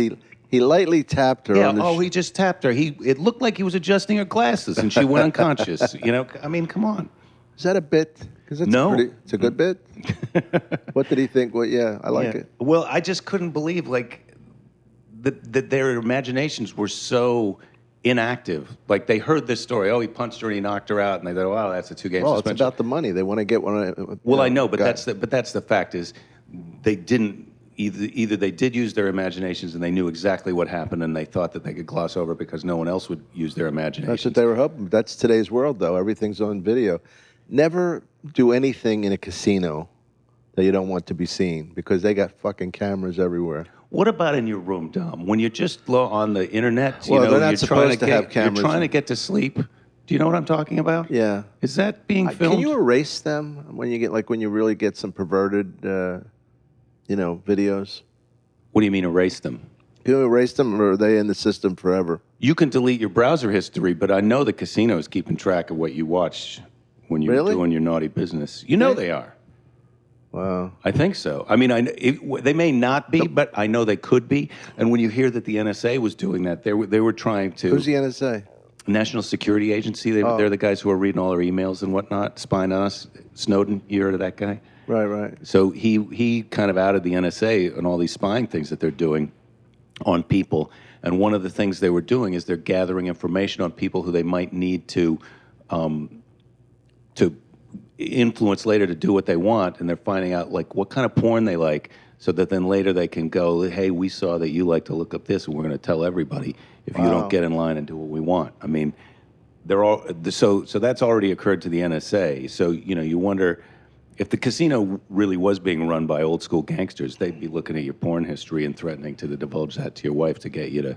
Speaker 2: he lightly tapped her
Speaker 3: Yeah,
Speaker 2: on the
Speaker 3: he just tapped her. It looked like he was adjusting her glasses and she went unconscious. I mean, come on.
Speaker 2: Is that a bit? Because
Speaker 3: No.
Speaker 2: it's a good bit. What did he think? Well, yeah, I like
Speaker 3: Yeah.
Speaker 2: it.
Speaker 3: Well, I just couldn't believe that their imaginations were so inactive. Like they heard this story. Oh, he punched her and he knocked her out, and they thought, "Wow, that's a 2-game
Speaker 2: Well, it's
Speaker 3: suspension."
Speaker 2: about the money. They want to get one.
Speaker 3: Well, I know, but that's the fact is, they didn't. Either they did use their imaginations and they knew exactly what happened and they thought that they could gloss over it because no one else would use their imagination.
Speaker 2: That's what they were hoping. That's today's world, though. Everything's on video. Never do anything in a casino that you don't want to be seen because they got fucking cameras everywhere.
Speaker 3: What about in your room, Dom? When you're just on the internet,
Speaker 2: Well, they're not
Speaker 3: you're
Speaker 2: supposed to have cameras.
Speaker 3: You're trying to get to sleep. Do you know what I'm talking about?
Speaker 2: Yeah.
Speaker 3: Is that being filmed?
Speaker 2: Can you erase them when you get when you really get some perverted, videos?
Speaker 3: What do you mean erase them?
Speaker 2: Can you erase them, or are they in the system forever?
Speaker 3: You can delete your browser history, but I know the casino is keeping track of what you watch when you're doing your naughty business. You know they are.
Speaker 2: Wow.
Speaker 3: I think so. I mean, they may not be, but I know they could be. And when you hear that the NSA was doing that, they were trying to.
Speaker 2: Who's the NSA?
Speaker 3: National Security Agency. They're the guys who are reading all our emails and whatnot, spying on us. Snowden, you heard of that guy?
Speaker 2: Right.
Speaker 3: So he kind of outed the NSA on all these spying things that they're doing on people. And one of the things they were doing is they're gathering information on people who they might need to influence later to do what they want. And they're finding out what kind of porn they like, so that then later they can go, hey, we saw that you like to look up this, and we're going to tell everybody if you don't get in line and do what we want. I mean, they're all so that's already occurred to the NSA. So you wonder if the casino really was being run by old school gangsters, they'd be looking at your porn history and threatening to divulge that to your wife to get you to,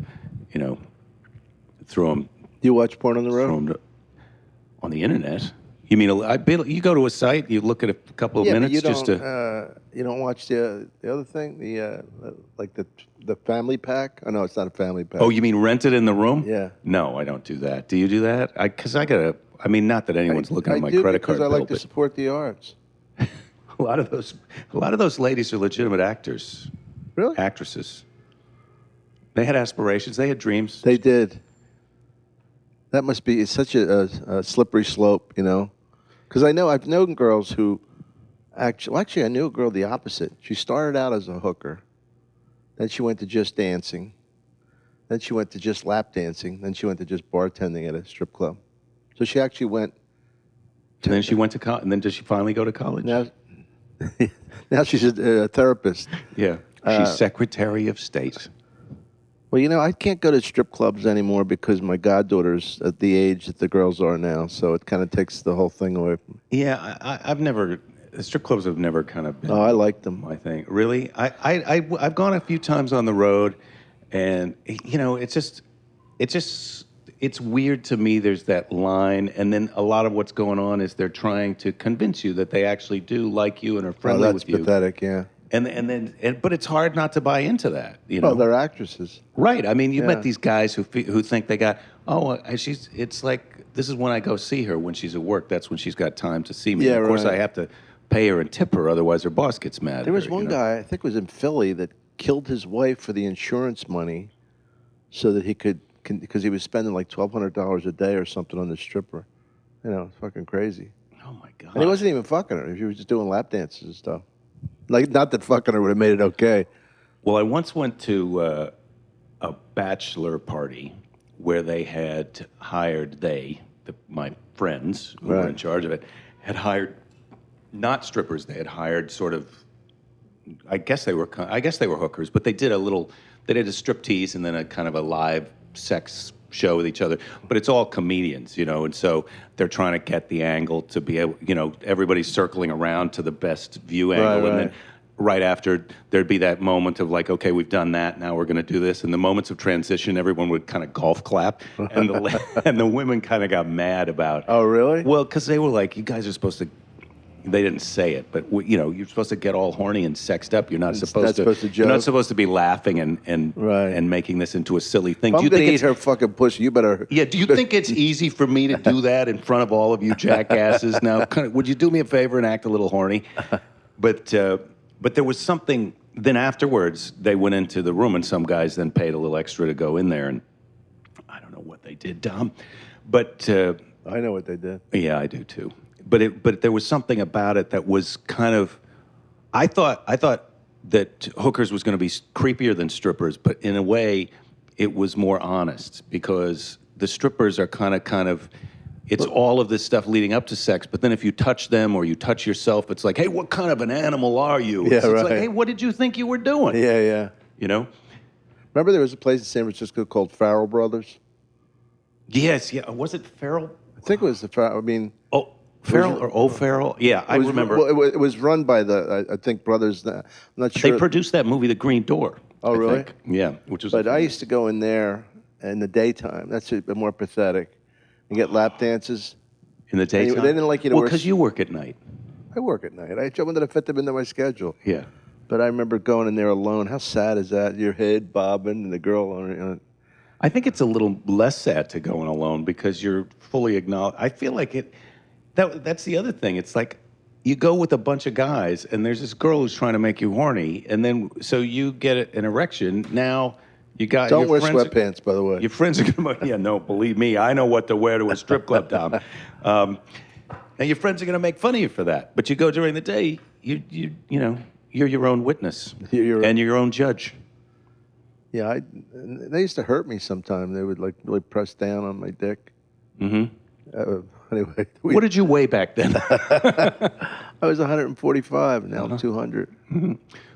Speaker 3: throw them.
Speaker 2: Do you watch porn on the road?
Speaker 3: On the internet? You mean you go to a site, you look at a couple of minutes
Speaker 2: but
Speaker 3: just to.
Speaker 2: You don't watch the other thing, the family pack. Oh no, it's not a family pack.
Speaker 3: Oh, you mean rent it in the room?
Speaker 2: Yeah.
Speaker 3: No, I don't do that. Do you do that? Because I gotta. I mean, not that anyone's looking at my credit card
Speaker 2: bill. I like
Speaker 3: bill,
Speaker 2: to support the arts.
Speaker 3: a lot of those ladies are legitimate actors.
Speaker 2: Really?
Speaker 3: Actresses. They had aspirations. They had dreams.
Speaker 2: They did. That must be such a slippery slope, Because I've known girls who actually I knew a girl the opposite. She started out as a hooker, then she went to just dancing, then she went to just lap dancing, then she went to just bartending at a strip club. So she actually went.
Speaker 3: And then she went to college. And then did she finally go to college?
Speaker 2: Now she's a therapist.
Speaker 3: Yeah, she's Secretary of State.
Speaker 2: Well, I can't go to strip clubs anymore because my goddaughter's at the age that the girls are now, so it kind of takes the whole thing away from me.
Speaker 3: Yeah, I've never. Strip clubs have never kind of been.
Speaker 2: Oh, I like them.
Speaker 3: I think really, I've gone a few times on the road, and it's weird to me. There's that line, and then a lot of what's going on is they're trying to convince you that they actually do like you and are friendly with you.
Speaker 2: That's pathetic, yeah.
Speaker 3: But it's hard not to buy into that.
Speaker 2: Well, they're actresses,
Speaker 3: right? I mean, you met these guys who think they got. It's like this is when I go see her when she's at work. That's when she's got time to see me.
Speaker 2: Yeah,
Speaker 3: of course,
Speaker 2: right.
Speaker 3: I have to pay her and tip her, otherwise her boss gets mad.
Speaker 2: There was one guy, I think it was in Philly, that killed his wife for the insurance money, so that he could because he was spending like $1,200 a day or something on this stripper. It's fucking crazy.
Speaker 3: Oh my god!
Speaker 2: And he wasn't even fucking her. He was just doing lap dances and stuff. Not that fucking her would have made it okay.
Speaker 3: Well, I once went to a bachelor party where they had hired my friends who were in charge of it, had hired not strippers. They had hired sort of. I guess they were hookers, but they did a strip tease and then a kind of a live sex show with each other, but it's all comedians, and so they're trying to get the angle to be able, everybody's circling around to the best view angle, and then right after there'd be that moment of like, okay, we've done that, now we're going to do this, and the moments of transition, everyone would kind of golf clap, and the women kind of got mad about.
Speaker 2: Oh, really?
Speaker 3: Well, because they were like, you guys are supposed to. They didn't say it, but you're supposed to get all horny and sexed up. You're not supposed to. You're not supposed to be laughing and making this into a silly thing.
Speaker 2: If I'm gonna eat her fucking pussy, you better.
Speaker 3: Yeah. Do you think it's easy for me to do that in front of all of you jackasses? Now, would you do me a favor and act a little horny? But there was something. Then afterwards, they went into the room, and some guys then paid a little extra to go in there, and I don't know what they did, Dom, but
Speaker 2: I know what they did.
Speaker 3: Yeah, I do too. But there was something about it that was kind of. I thought that hookers was going to be creepier than strippers, but in a way, it was more honest because the strippers are kind of it's all of this stuff leading up to sex. But then if you touch them or you touch yourself, it's like, hey, what kind of an animal are you?
Speaker 2: Yeah,
Speaker 3: It's
Speaker 2: right.
Speaker 3: like, hey, what did you think you were doing?
Speaker 2: Yeah.
Speaker 3: You know?
Speaker 2: Remember there was a place in San Francisco called Farrell Brothers?
Speaker 3: Yes, yeah. Was it Farrell?
Speaker 2: I think it was the Farrell. I mean,
Speaker 3: Oh, Farrell or O'Farrell? Yeah, I remember.
Speaker 2: Well, it was run by I think brothers. I'm not sure.
Speaker 3: They produced that movie, The Green Door.
Speaker 2: Oh,
Speaker 3: I
Speaker 2: really?
Speaker 3: think. Yeah, which was.
Speaker 2: But I used to go in there in the daytime. That's a bit more pathetic. And get lap dances.
Speaker 3: in the daytime.
Speaker 2: They didn't like you to
Speaker 3: well,
Speaker 2: wear.
Speaker 3: because you work at night.
Speaker 2: I work at night. I wanted to fit them into my schedule.
Speaker 3: Yeah.
Speaker 2: But I remember going in there alone. How sad is that? Your head bobbing and the girl on.
Speaker 3: I think it's a little less sad to go in alone because you're fully acknowledged. I feel like it. That's the other thing. It's like you go with a bunch of guys, and there's this girl who's trying to make you horny, and then so you get an erection. Now you got.
Speaker 2: Don't
Speaker 3: your
Speaker 2: wear
Speaker 3: friends
Speaker 2: sweatpants, by the way.
Speaker 3: Your friends are gonna. Yeah, no, believe me, I know what to wear to a strip club, Tom. And your friends are gonna make fun of you for that. But you go during the day. You know you're your own witness, and you're your own judge.
Speaker 2: Yeah, they used to hurt me sometimes. They would like really press down on my dick.
Speaker 3: Mm-hmm.
Speaker 2: Anyway,
Speaker 3: What did you weigh back then?
Speaker 2: I was 145. Now I'm 200.
Speaker 3: Mm-hmm.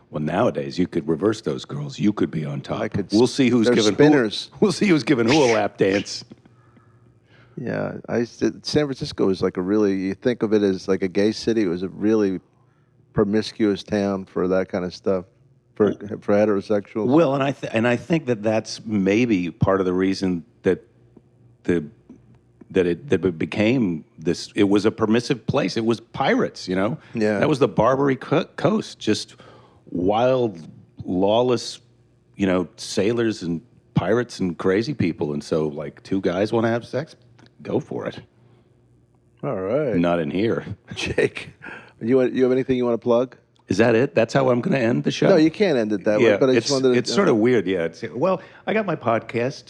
Speaker 3: Well, nowadays you could reverse those girls. You could be on top.
Speaker 2: I could.
Speaker 3: We'll see who's
Speaker 2: they're
Speaker 3: giving
Speaker 2: spinners.
Speaker 3: We'll see who's giving who a lap dance.
Speaker 2: Yeah, San Francisco was like a really. You think of it as like a gay city. It was a really promiscuous town for that kind of stuff. For heterosexuals.
Speaker 3: Well, and I think that's maybe part of the reason that it became this. It was a permissive place. It was pirates, you know.
Speaker 2: Yeah.
Speaker 3: That was the Barbary Coast, just wild, lawless, you know, sailors and pirates and crazy people. And so, like, two guys want to have sex, go for it.
Speaker 2: All right.
Speaker 3: Not in here,
Speaker 2: Jake. You have anything you want to plug?
Speaker 3: Is that it? That's how I'm going to end the show?
Speaker 2: No, you can't end it that way. But I just wanted to.
Speaker 3: It's sort of weird, yeah. Well, I got my podcast,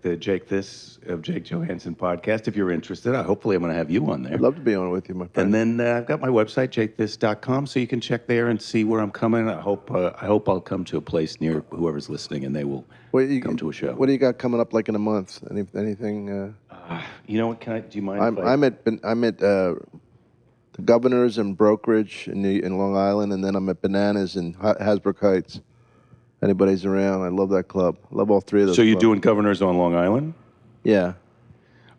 Speaker 3: the Jake Johannsen podcast. If you're interested, hopefully I'm going to have you on there.
Speaker 2: I'd love to be on with you, my friend.
Speaker 3: And then I've got my website, jakethis.com, so you can check there and see where I'm coming. I hope I'll come to a place near whoever's listening, and they will come to a show.
Speaker 2: What do you got coming up like in a month? Anything?
Speaker 3: You know what? Do you mind?
Speaker 2: I'm at the Governors and Brokerage in Long Island, and then I'm at Bananas in Hasbrook Heights. Anybody's around, I love that club. I love all three of those.
Speaker 3: So you're
Speaker 2: clubs.
Speaker 3: doing Governors on Long Island?
Speaker 2: Yeah.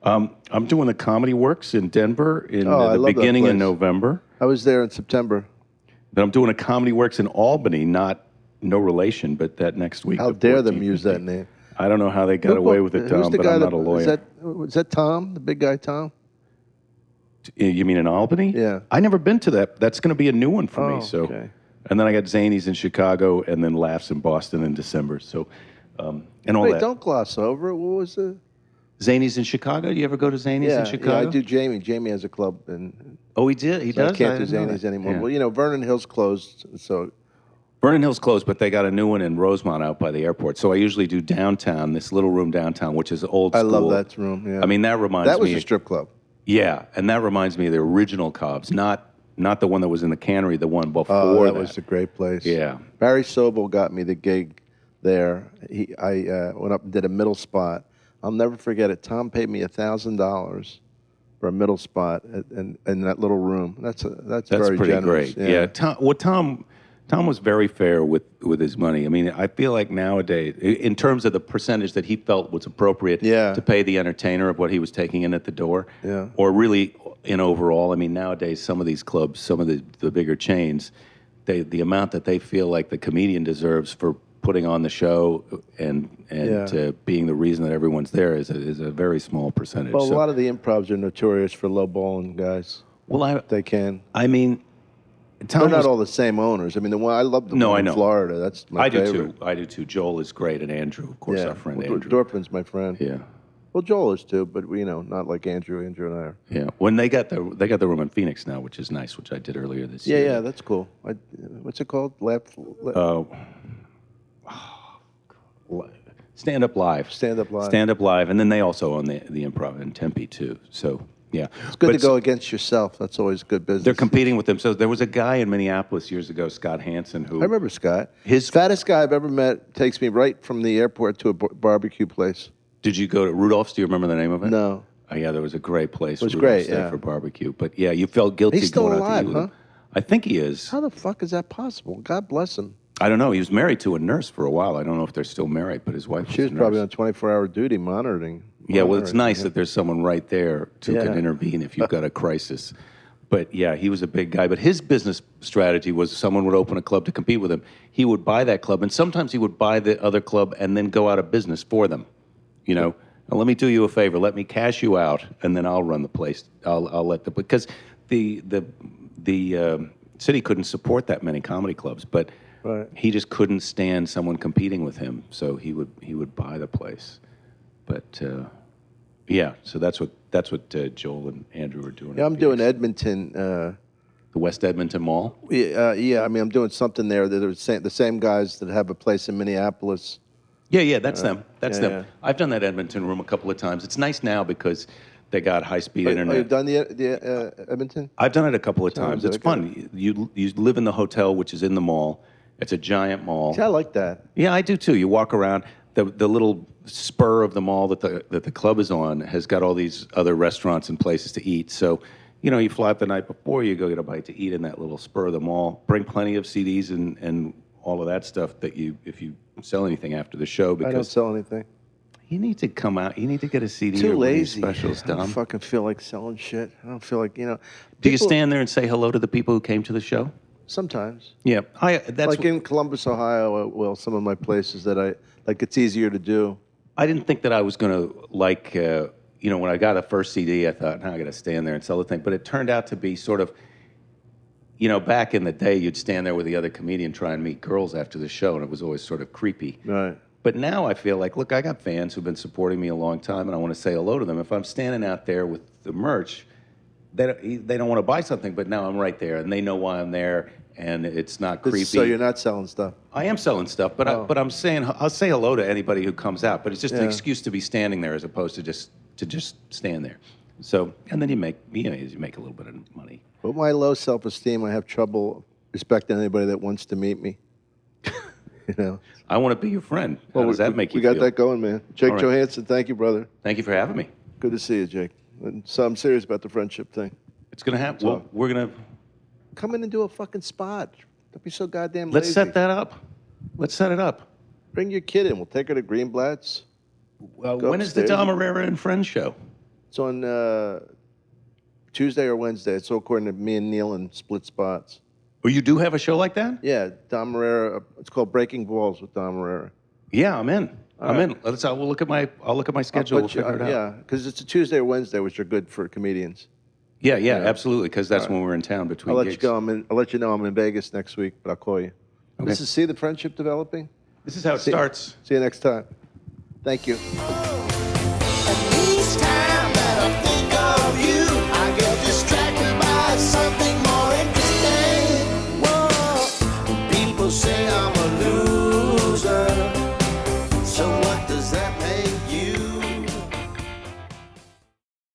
Speaker 3: I'm doing the Comedy Works in Denver in
Speaker 2: I
Speaker 3: the
Speaker 2: love that
Speaker 3: beginning in
Speaker 2: place.
Speaker 3: November.
Speaker 2: I was there in September.
Speaker 3: Then I'm doing a Comedy Works in Albany, no relation, but that next week.
Speaker 2: How
Speaker 3: the
Speaker 2: dare them
Speaker 3: 14th,
Speaker 2: use that name?
Speaker 3: I don't know how they got away with it, Tom, but I'm not a lawyer.
Speaker 2: Was that Tom, the big guy Tom?
Speaker 3: You mean in Albany?
Speaker 2: Yeah.
Speaker 3: I never been to that. That's going to be a new one for me.
Speaker 2: Oh,
Speaker 3: So,
Speaker 2: okay.
Speaker 3: And then I got Zanies in Chicago, and then Laughs in Boston in December. So, and all
Speaker 2: Wait,
Speaker 3: that.
Speaker 2: don't gloss over it. What was it?
Speaker 3: Zanies in Chicago. Do you ever go to Zanies in Chicago?
Speaker 2: Yeah, I do. Jamie has a club, and
Speaker 3: Oh, he did. He does.
Speaker 2: I can't do
Speaker 3: didn't know
Speaker 2: Zanies
Speaker 3: that.
Speaker 2: anymore.
Speaker 3: Yeah.
Speaker 2: Well, you know, Vernon Hill's closed, so
Speaker 3: Vernon Hill's closed, but they got a new one in Rosemont out by the airport. So I usually do downtown, this little room downtown, which is old
Speaker 2: I
Speaker 3: school.
Speaker 2: love that room. Yeah.
Speaker 3: I mean, that reminds me.
Speaker 2: that was a strip club.
Speaker 3: Yeah, and that reminds me of the original Cobb's, not the one that was in the cannery, the one before
Speaker 2: Oh,
Speaker 3: that.
Speaker 2: that was a great place.
Speaker 3: Yeah.
Speaker 2: Barry Sobel got me the gig there. I went up and did a middle spot. I'll never forget it. Tom paid me $1,000 for a middle spot in that little room. That's very
Speaker 3: pretty
Speaker 2: generous.
Speaker 3: great. Yeah. Tom was very fair with his money. I mean, I feel like nowadays, in terms of the percentage that he felt was appropriate to pay the entertainer of what he was taking in at the door, or really in overall. I mean, nowadays, some of these clubs, some of the bigger chains, the amount that they feel like the comedian deserves for putting on the show and being the reason that everyone's there is a very small percentage.
Speaker 2: Well, a lot of the improvs are notorious for lowballing guys.
Speaker 3: Well,
Speaker 2: they can.
Speaker 3: I mean,
Speaker 2: they're not all the same owners. I mean, the one I love the one in Florida. That's my favorite.
Speaker 3: I do too. Joel is great, and Andrew, of course, our friend Andrew.
Speaker 2: Dorfman's my friend.
Speaker 3: Yeah.
Speaker 2: Well, Joel is too, but not like Andrew. Andrew and I are.
Speaker 3: Yeah. When they got the room in Phoenix now, which is nice, which I did earlier this year.
Speaker 2: Yeah, that's cool. What's it called?
Speaker 3: Stand Up Live.
Speaker 2: Stand Up Live.
Speaker 3: Stand Up Live, and then they also own the Improv in Tempe too. So yeah,
Speaker 2: it's good to go against yourself. That's always good business.
Speaker 3: They're competing with them. So there was a guy in Minneapolis years ago, Scott Hansen, who
Speaker 2: I remember Scott. His fattest guy I've ever met takes me right from the airport to a barbecue place.
Speaker 3: Did you go to Rudolph's? Do you remember the name of it?
Speaker 2: No.
Speaker 3: Oh, yeah, there was a great place.
Speaker 2: It was
Speaker 3: we were gonna
Speaker 2: great,
Speaker 3: stay
Speaker 2: yeah.
Speaker 3: for barbecue. But yeah, you felt guilty
Speaker 2: He's still
Speaker 3: going out
Speaker 2: alive,
Speaker 3: to eat with
Speaker 2: huh?
Speaker 3: him. I think he is.
Speaker 2: How the fuck is that possible? God bless him.
Speaker 3: I don't know. He was married to a nurse for a while. I don't know if they're still married, but his wife
Speaker 2: She was
Speaker 3: a nurse.
Speaker 2: probably on 24-hour duty monitoring.
Speaker 3: Yeah, well, it's nice
Speaker 2: him.
Speaker 3: that there's someone right there who can
Speaker 2: Yeah.
Speaker 3: intervene if you've got a crisis. But yeah, he was a big guy. But his business strategy was someone would open a club to compete with him. He would buy that club, and sometimes he would buy the other club and then go out of business for them. You know, now, let me do you a favor. Let me cash you out, and then I'll run the place. I'll let the because the city couldn't support that many comedy clubs, but
Speaker 2: Right.
Speaker 3: he just couldn't stand someone competing with him, so he would buy the place. But yeah, so that's what Joel and Andrew are doing.
Speaker 2: Yeah,
Speaker 3: at
Speaker 2: I'm doing
Speaker 3: Phoenix.
Speaker 2: Edmonton.
Speaker 3: The West Edmonton Mall.
Speaker 2: Yeah, I mean, I'm doing something there. They're the same guys that have a place in Minneapolis.
Speaker 3: Yeah, that's them. That's
Speaker 2: yeah,
Speaker 3: them.
Speaker 2: yeah.
Speaker 3: I've done that Edmonton room a couple of times. It's nice now because they got high-speed
Speaker 2: Oh,
Speaker 3: internet.
Speaker 2: you've done the Edmonton?
Speaker 3: I've done it a couple of times.
Speaker 2: Sounds
Speaker 3: It's
Speaker 2: like
Speaker 3: fun. You live in the hotel, which is in the mall. It's a giant mall.
Speaker 2: See, I like that.
Speaker 3: Yeah, I do too. You walk around. The little spur of the mall that the club is on has got all these other restaurants and places to eat. So, you know, you fly up the night before, you go get a bite to eat in that little spur of the mall. Bring plenty of CDs and all of that stuff that if you sell anything after the show,
Speaker 2: I don't
Speaker 3: because
Speaker 2: sell anything.
Speaker 3: you need to come out. You need to get a CD
Speaker 2: Too
Speaker 3: or one of these
Speaker 2: lazy.
Speaker 3: specials,
Speaker 2: I don't
Speaker 3: Dom.
Speaker 2: fucking feel like selling shit. I don't feel like,
Speaker 3: Do you
Speaker 2: people-
Speaker 3: stand there and say hello to the people who came to the show?
Speaker 2: Sometimes.
Speaker 3: Yeah, that's
Speaker 2: Like in Columbus, Ohio, well, some of my places that it's easier to do.
Speaker 3: I didn't think that I was going to when I got the first CD, I thought, I got to stand there and sell the thing. But it turned out to be sort of, back in the day, you'd stand there with the other comedian trying to meet girls after the show, and it was always sort of creepy.
Speaker 2: Right.
Speaker 3: But now I feel like, look, I got fans who've been supporting me a long time, and I want to say hello to them. If I'm standing out there with the merch, they don't want to buy something, but now I'm right there, and they know why I'm there, and it's not creepy.
Speaker 2: So you're not selling stuff.
Speaker 3: I am selling stuff, but I'm saying I'll say hello to anybody who comes out. But it's just an
Speaker 2: Yeah.
Speaker 3: excuse to be standing there as opposed to just stand there. So and then you make a little bit of money.
Speaker 2: With my low self-esteem, I have trouble respecting anybody that wants to meet me.
Speaker 3: I want to be your friend. How does that make you
Speaker 2: We got
Speaker 3: feel?
Speaker 2: that going, man. Jake
Speaker 3: All right.
Speaker 2: Johannsen, thank you, brother.
Speaker 3: Thank you for having me.
Speaker 2: Good to see you, Jake. And so I'm serious about the friendship thing.
Speaker 3: It's gonna happen. Well, we're gonna
Speaker 2: Come in and do a fucking spot. Don't be so goddamn
Speaker 3: let's
Speaker 2: lazy.
Speaker 3: set that up. Let's set it up.
Speaker 2: Bring your kid in. We'll take her to Greenblatt's. Go
Speaker 3: When is the
Speaker 2: upstairs.
Speaker 3: Dom Irrera and Friends show?
Speaker 2: It's on Tuesday or Wednesday. It's all according to me and Neil in split spots.
Speaker 3: Oh, you do have a show like that?
Speaker 2: Yeah, Dom Irrera. It's called Breaking Balls with Dom Irrera.
Speaker 3: Yeah, I'm in. I'm
Speaker 2: right.
Speaker 3: in. I'll look at my schedule. We'll figure it out.
Speaker 2: Yeah, because it's a Tuesday or Wednesday, which are good for comedians.
Speaker 3: Yeah, absolutely. Because that's when we're in town between
Speaker 2: I'll let
Speaker 3: gigs.
Speaker 2: you go. I'll let you know I'm in Vegas next week, but I'll call you.
Speaker 3: Okay.
Speaker 2: This is See the Friendship Developing.
Speaker 3: This is how it starts.
Speaker 2: See you next time. Thank you.
Speaker 1: Each time that I think of you, I get distracted by something more interesting. Whoa, people say